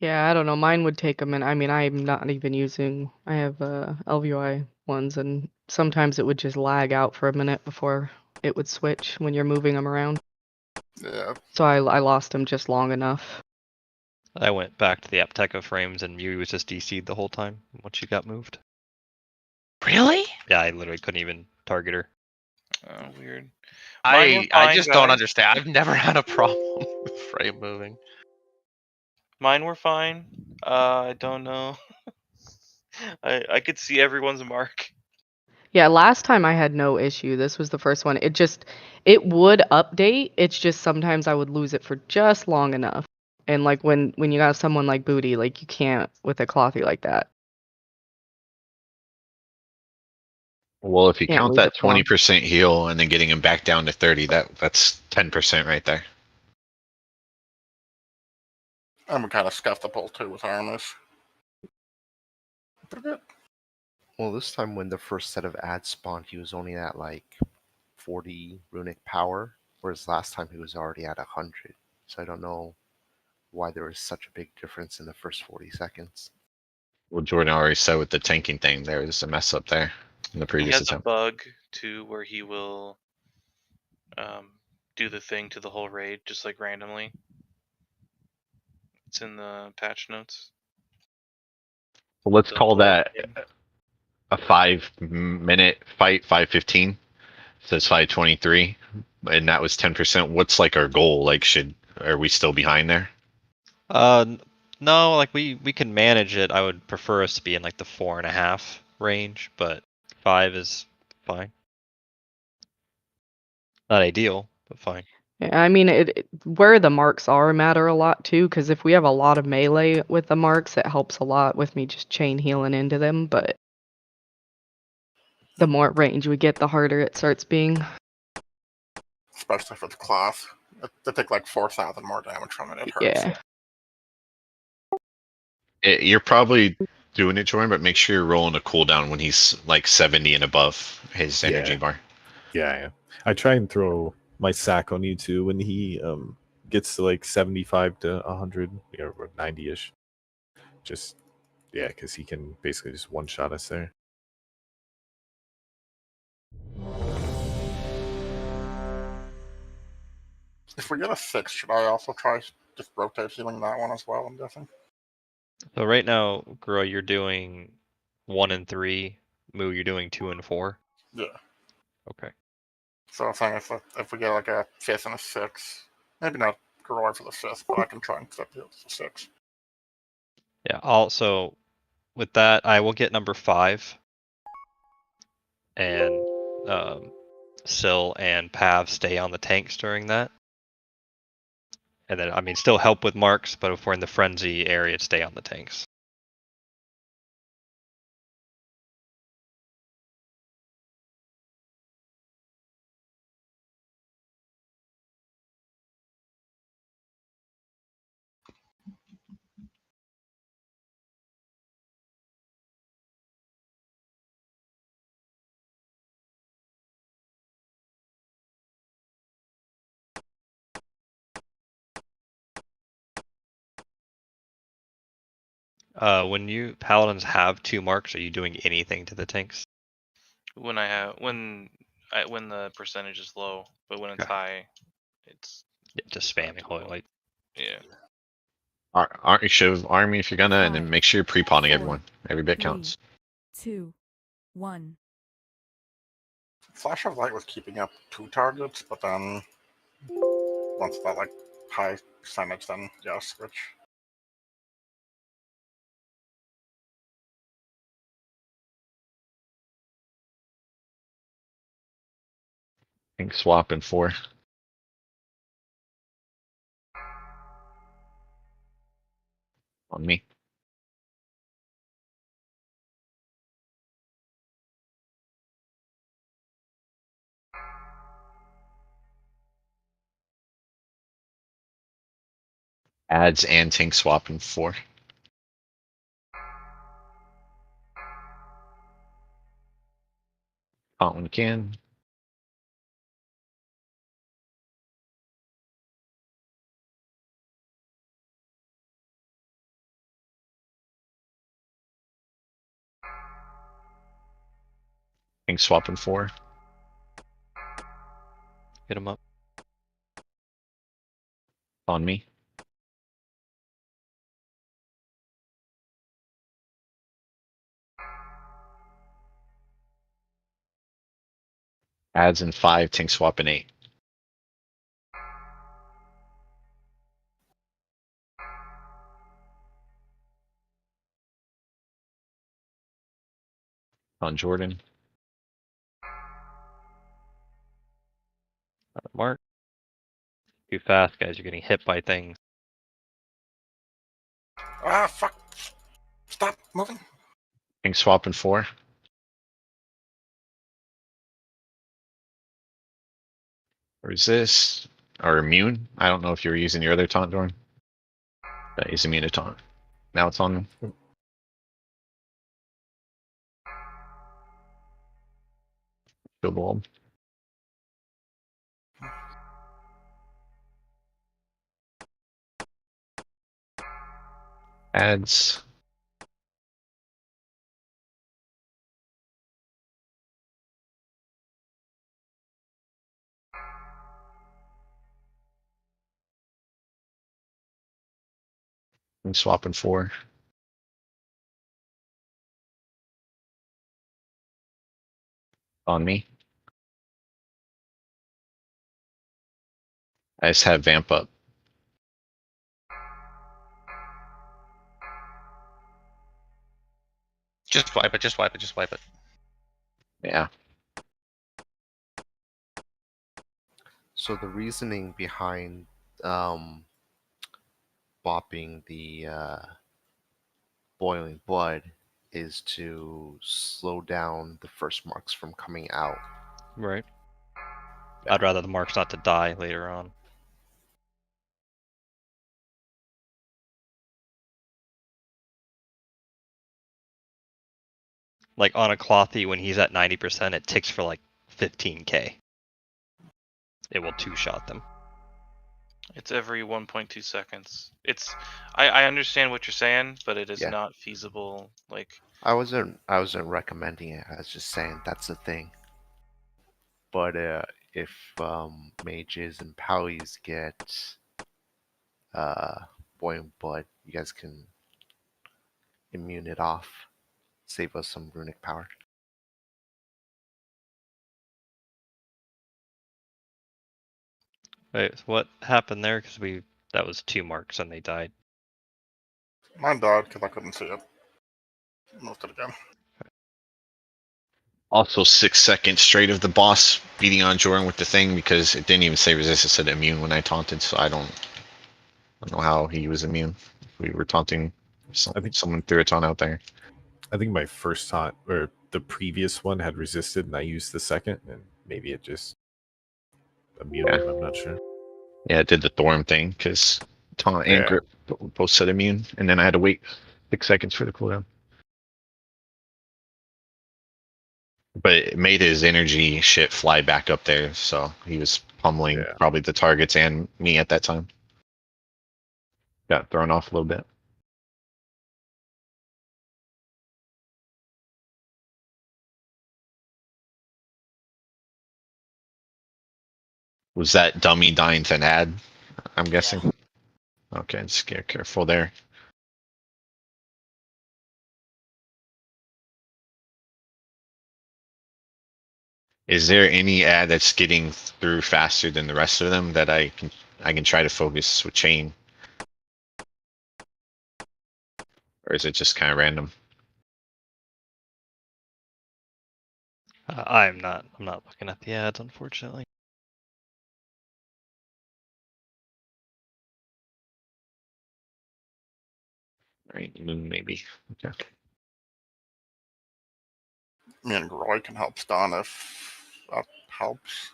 Yeah, I don't know. Mine would take a minute. I mean, I'm not even using. I have LVI ones, and sometimes it would just lag out for a minute before it would switch when you're moving them around. Yeah. So I lost him just long enough. I went back to the Apteca frames, and Mew was just DC'd the whole time once she got moved. Really? Yeah, I literally couldn't even target her. Oh, weird. I just don't guys. understand. I've never had a problem with frame moving. Mine were fine. I don't know. I could see everyone's mark. Yeah, last time I had no issue. This was the first one. It would update. It's just sometimes I would lose it for just long enough. And like when you got someone like Booty, like you can't with a clothy like that. Well, if you Can't count leave that it long. 20% heal and then getting him back down to 30, that's 10% right there. And we kind of scuffed the pull too with Armus. Pretty good. Well, this time when the first set of ads spawned, he was only at like 40 runic power, whereas last time he was already at 100. So I don't know why there was such a big difference in the first 40 seconds. Well, Jordan already said with the tanking thing, there was a mess up there in the He previous has a attempt. bug too where he will do the thing to the whole raid just like randomly. It's in the patch notes. Well, let's The call delay that thing. a 5-minute fight, 5:15. Says 5:23, and that was 10%. What's like our goal? Like, are we still behind there? No, like we can manage it. I would prefer us to be in like the 4.5 range, but 5 is fine. Not ideal, but fine. Yeah, I mean, where the marks are matter a lot too, because if we have a lot of melee with the marks, it helps a lot with me just chain healing into them, but the more range we get, the harder it starts being. Especially for the cloth. They take like 4,000 more damage from it. It hurts. Yeah. You're probably doing it, Jordan, but make sure you're rolling a cooldown when he's like 70 and above his energy bar. Yeah. I try and throw my sack on you too when he gets to like 75 to 100 or 90-ish. Just, yeah, because he can basically just one-shot us there. If we get a 6, should I also try just rotate healing that one as well, I'm guessing? So right now, Gura, you're doing 1 and 3. Moo, you're doing 2 and 4. Yeah. Okay. So I'm saying if we get like a 5th and a 6, maybe not Garroy for the 5th, but I can try and set the 6. Yeah. Also, with that, I will get number 5, and Sil and Pav stay on the tanks during that. And then, I mean, still help with marks, but if we're in the frenzy area, stay on the tanks. When you paladins have 2 marks, are you doing anything to the tanks? When when the percentage is low, but when it's Okay. high, it's just spamming holy light. Yeah. You should army if you're gonna, and then make sure you're pre-pawning everyone. Every bit 3, counts. 2, 1. Flash of Light was keeping up 2 targets, but then once that like high percentage, then yeah, switch. Think swap in 4. On me. Adds and tank swap in 4. Count when you can. Tank swap in 4. Hit him up. On me. Adds in 5, tank swap in 8. On Jordan. Mark. Too fast, guys. You're getting hit by things. Ah, fuck. Stop moving. Tank swap in 4. Resist. Or immune. I don't know if you were using your other taunt, Dorn. That is immune to taunt. Now it's on me. Shield wall. Adds. And swap in 4. On me. I just have vamp up. Just wipe it, just wipe it, just wipe it. Yeah. So the reasoning behind bopping the boiling blood is to slow down the first marks from coming out. Right. I'd rather the marks not to die later on. Like on a clothy, when he's at 90%, it ticks for like 15k. It will 2-shot them. It's every 1.2 seconds. I understand what you're saying, but it is Yeah. not feasible. Like I wasn't recommending it. I was just saying that's the thing. But if mages and powies get boiling blood, you guys can immune it off. Save us some runic power. Wait, so what happened there? Because that was 2 marks and they died. Mine died because I couldn't see it. Moved it again. Also 6 seconds straight of the boss beating on Jordan with the thing because it didn't even say resist, it said immune when I taunted, so I don't know how he was immune. We were taunting someone threw a taunt out there. I think my first taunt, or the previous one, had resisted, and I used the second, and maybe it just immune him, I'm not sure. Yeah, it did the Thorm thing because taunt and Yeah. grip both said immune, and then I had to wait 6 seconds for the cooldown. But it made his energy shit fly back up there, so he was pummeling probably the targets and me at that time. Got thrown off a little bit. Was that dummy dying to an ad? I'm guessing. Okay, just get careful there. Is there any ad that's getting through faster than the rest of them that I can try to focus with chain? Or is it just kind of random? I'm not looking at the ads, unfortunately. Right, maybe. Okay. Me and Roy can help stun if that helps.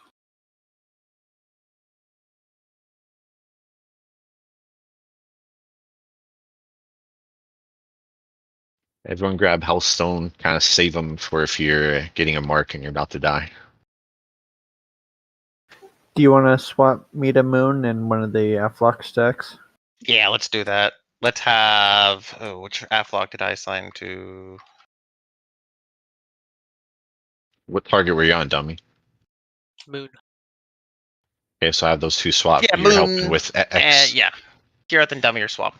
Everyone grab Hellstone, kind of save them for if you're getting a mark and you're about to die. Do you want to swap me to Moon and one of the Flux decks? Yeah, let's do that. Let's have. Oh, which Aflock did I assign to? What target were you on, dummy? Moon. Okay, so I have those two swapped. Yeah, You're helping Moon. with X. Yeah, Kirath and Dummy are swap.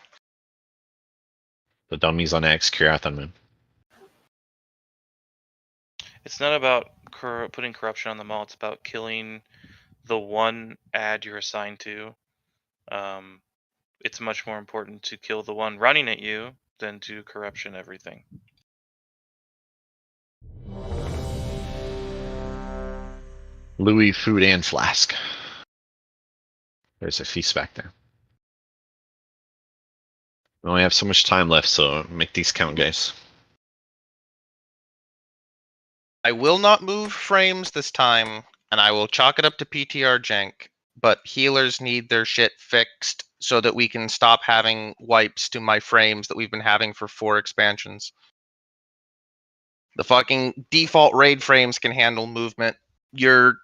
The dummies on X, Kirath on Moon. It's not about putting corruption on them all. It's about killing the one ad you're assigned to. It's much more important to kill the one running at you than to corruption everything. Louis, food, and flask. There's a feast back there. We only have so much time left, so make these count, guys. I will not move frames this time, and I will chalk it up to PTR jank. But healers need their shit fixed so that we can stop having wipes to my frames that we've been having for 4 expansions. The fucking default raid frames can handle movement. Your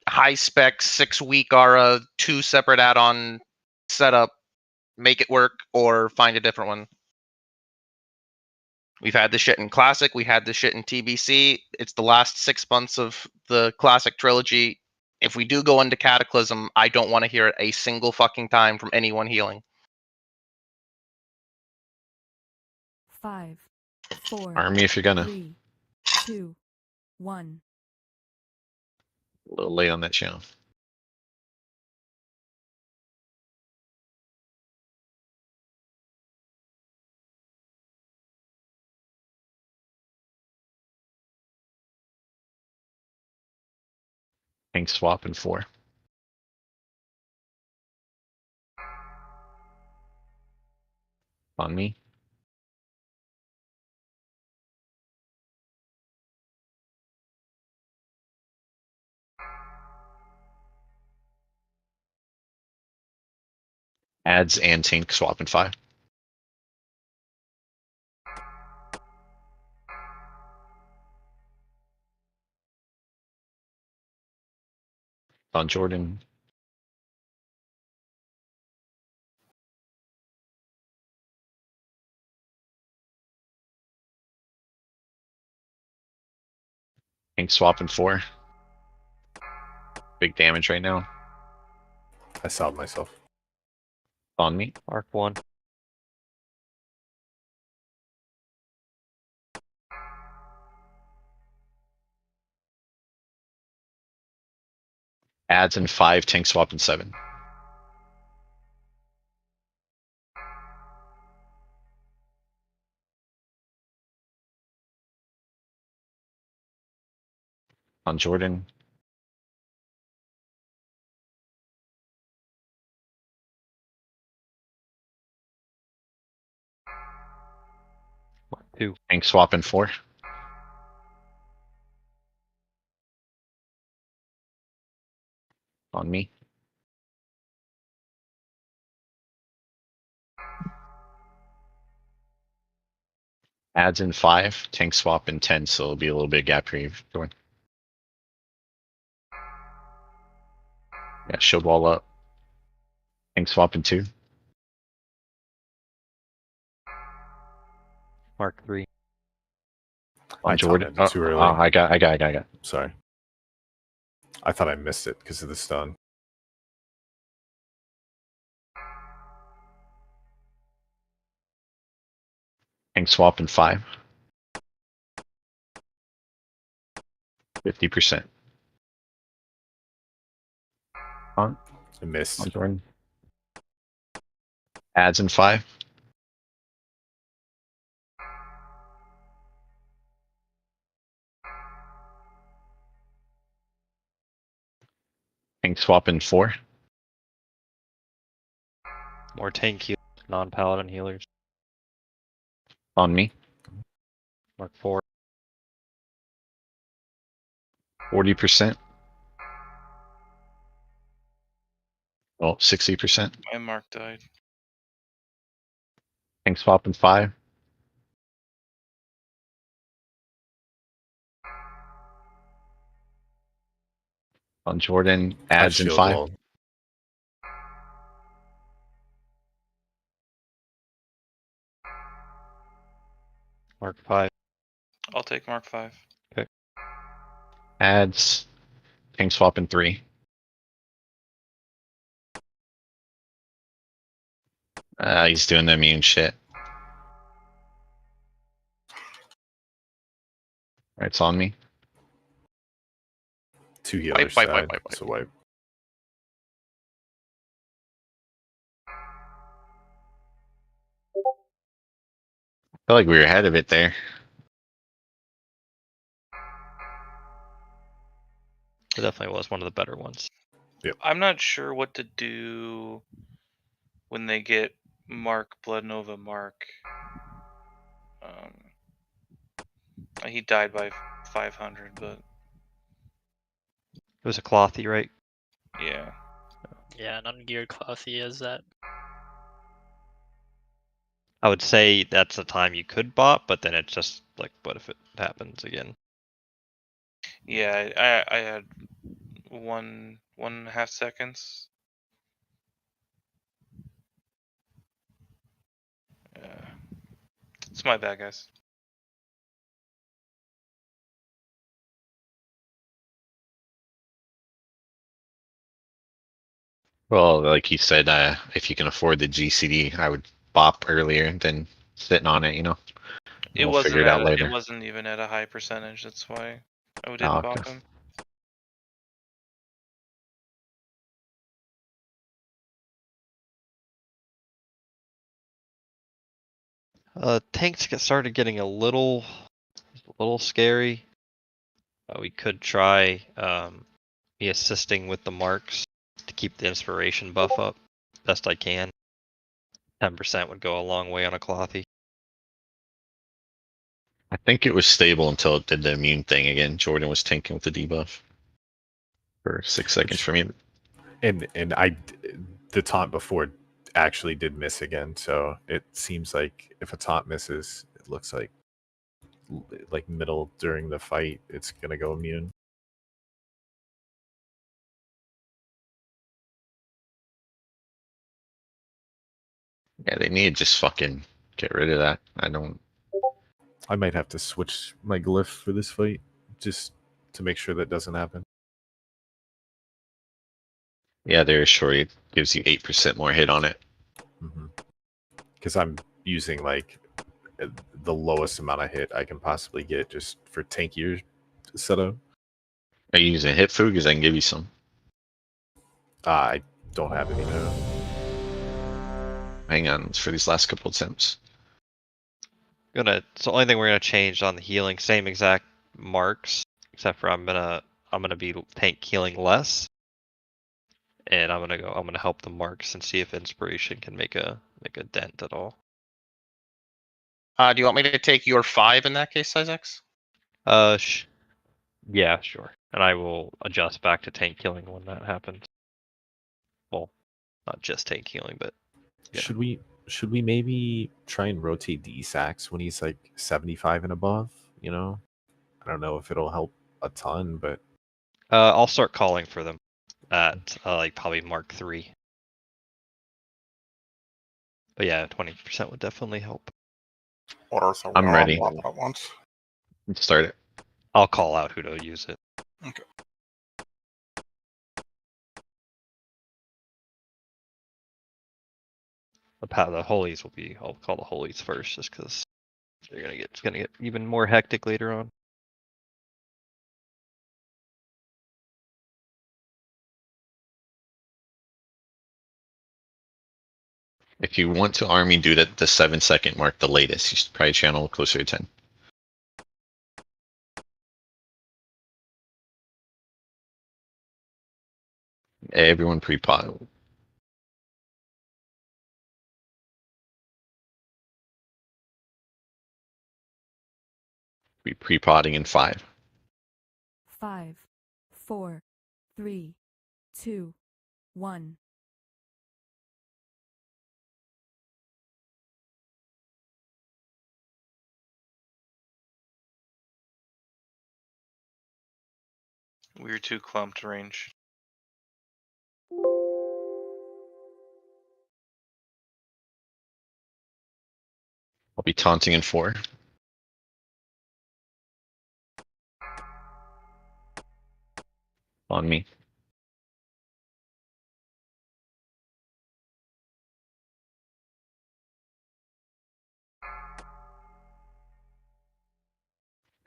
high spec 6-week Aura 2 separate add-on setup, make it work or find a different one. We've had this shit in Classic. We had this shit in TBC. It's the last 6 months of the Classic trilogy. If we do go into Cataclysm, I don't want to hear it a single fucking time from anyone healing. 5, 4, Army if you're gonna. 3, 2, 1. A little late on that channel. Tank swap in 4. On me. Ads and tank swap in 5. On Jordan. Tank swap in 4. Big damage right now. I saw it myself. On me. Arc 1. Ads in 5, tank swap in 7. On Jordan. Two. Tank swap in 4. On me. Ads in 5, tank swap in 10, so it'll be a little bit of gap here. Going. Yeah, shield wall up. Tank swap in 2. Mark 3. On I Jordan. too early. I got. Sorry. I thought I missed it because of the stun. Ink swap in 5. 50%. On. I missed. Jordan. Ads in 5. Ink swap in 4. More tank heal, non-paladin healers. On me. Mark 4. 40%. Oh, 60%. My mark died. Ink swap in 5. On Jordan, I ads in shield 5. wall. Mark 5. I'll take mark 5. Okay. Ads. Ink swap in 3. He's doing the immune shit. Right, it's on me. 2 healers died. So wipe. I feel like we were ahead of it there. It definitely was one of the better ones. Yep. I'm not sure what to do when they get Mark Blood Nova Mark. He died by 500, but It was a clothy, right? yeah. Yeah, an ungeared clothy is that. I would say that's the time you could bot, but then it's just like, what if it happens again? Yeah, I had 1.5 seconds. Yeah. It's my bad, guys. Well, like he said, if you can afford the GCD, I would bop earlier than sitting on it, you know? It We'll figure it out later. It wasn't even at a high percentage. That's why I didn't Oh, bop okay. him. Tanks started getting a little scary. We could try me assisting with the marks to keep the inspiration buff up best I can. 10% would go a long way on a clothy. I think it was stable until it did the immune thing again. Jordan was tanking with the debuff for 6 seconds for me. And the taunt before actually did miss again, so it seems like if a taunt misses, it looks like middle during the fight, it's gonna go immune. Yeah, they need to just fucking get rid of that. I might have to switch my glyph for this fight just to make sure that doesn't happen. Yeah, there sure it gives you 8% more hit on it. Because I'm using like the lowest amount of hit I can possibly get just for tankier setup. Are you using hit food? Because I can give you some. I don't have any now. Hang on, it's for these last couple attempts. It's the only thing we're gonna change on the healing, same exact marks, except for I'm gonna be tank healing less. And I'm gonna help the marks and see if inspiration can make a dent at all. Do you want me to take your 5 in that case, Isaacs? Yeah, sure. And I will adjust back to tank healing when that happens. Well, not just tank healing, but yeah. Should we maybe try and rotate the sacks when he's like 75 and above? You know, I don't know if it'll help a ton, but I'll start calling for them at like probably Mark 3. But yeah, 20% would definitely help. Orders so I'm ready. At once. Let's start it. I'll call out who to use it. Okay. The holies will be. I'll call the holies first, just because it's gonna get even more hectic later on. If you want to army, do that the 7-second mark, the latest. You should probably channel closer to 10. Everyone pre-pot. Be pre-potting in 5. 5, 4, 3, 2, 1. We were too clumped range. I'll be taunting in 4. On me.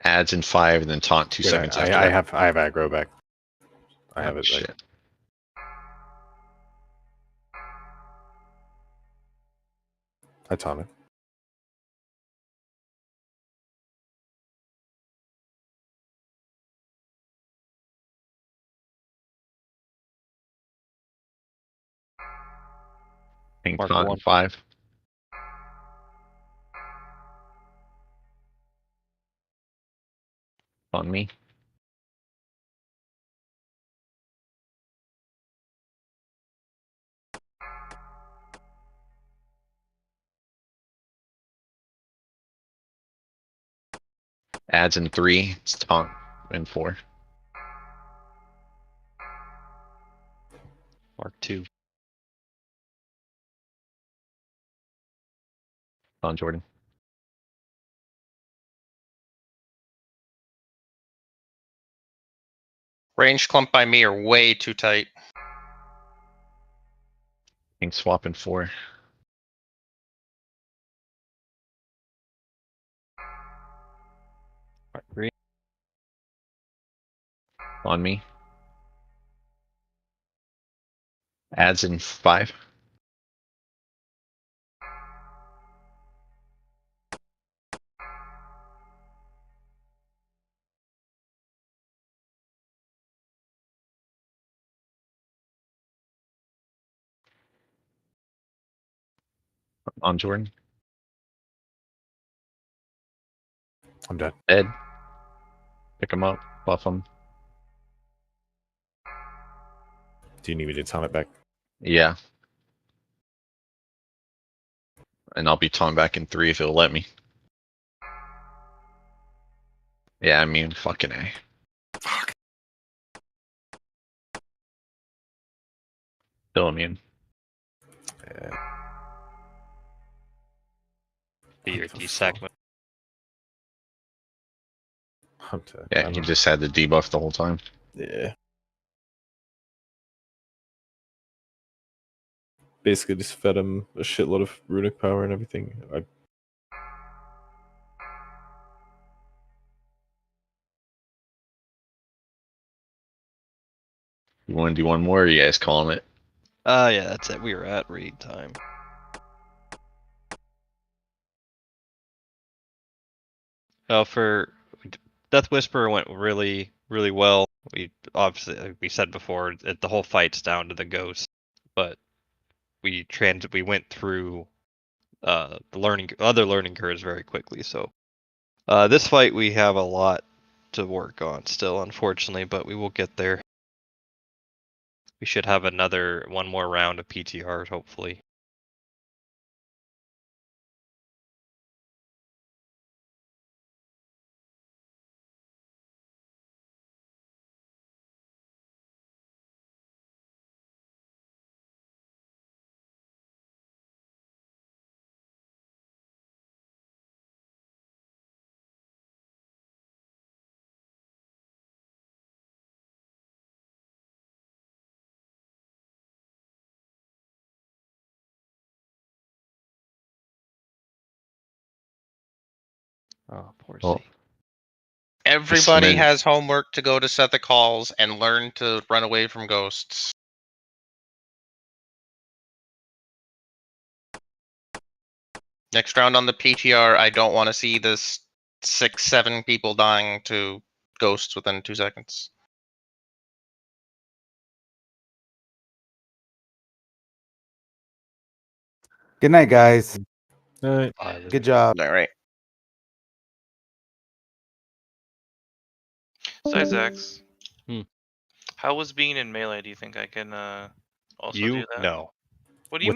Adds in 5 and then taunt 2 Good, seconds after I that. have aggro back. I have Oh, it shit. right. I taunt it. Ping Mark taunt in 1. 5. On me. Adds in 3. It's taunt in 4. Mark 2. On Jordan. Range clump by me are way too tight. Ping swap in 4. Mark 3. On me. Adds in 5. On Jordan. I'm dead. Ed. Pick him up. Buff him. Do you need me to taunt it back? Yeah. And I'll be taunt back in 3 if it'll let me. Yeah, I mean, fucking A. Fuck. Still immune. Yeah. Be your What the D-sack fuck? move. I'm dead. I Yeah, don't he know. just had the debuff the whole time. Yeah. Basically just fed him a shitload of runic power and everything. You want to do one more, or you guys calling it? Yeah, that's it. We were at read time. For Death Whisper went really, really well. We obviously, like we said before, the whole fight's down to the ghost, but we went through the other learning curves very quickly. So this fight we have a lot to work on still, unfortunately, but we will get there. We should have one more round of PTRs, hopefully. Oh, poor Well, C. Everybody cement- has homework to go to set the calls and learn to run away from ghosts. Next round on the PTR, I don't want to see this 6-7 people dying to ghosts within 2 seconds. Good night, guys. Alright. Good job. All right. Sizax. Hmm. How was being in melee? Do you think I can also do that? No. What do you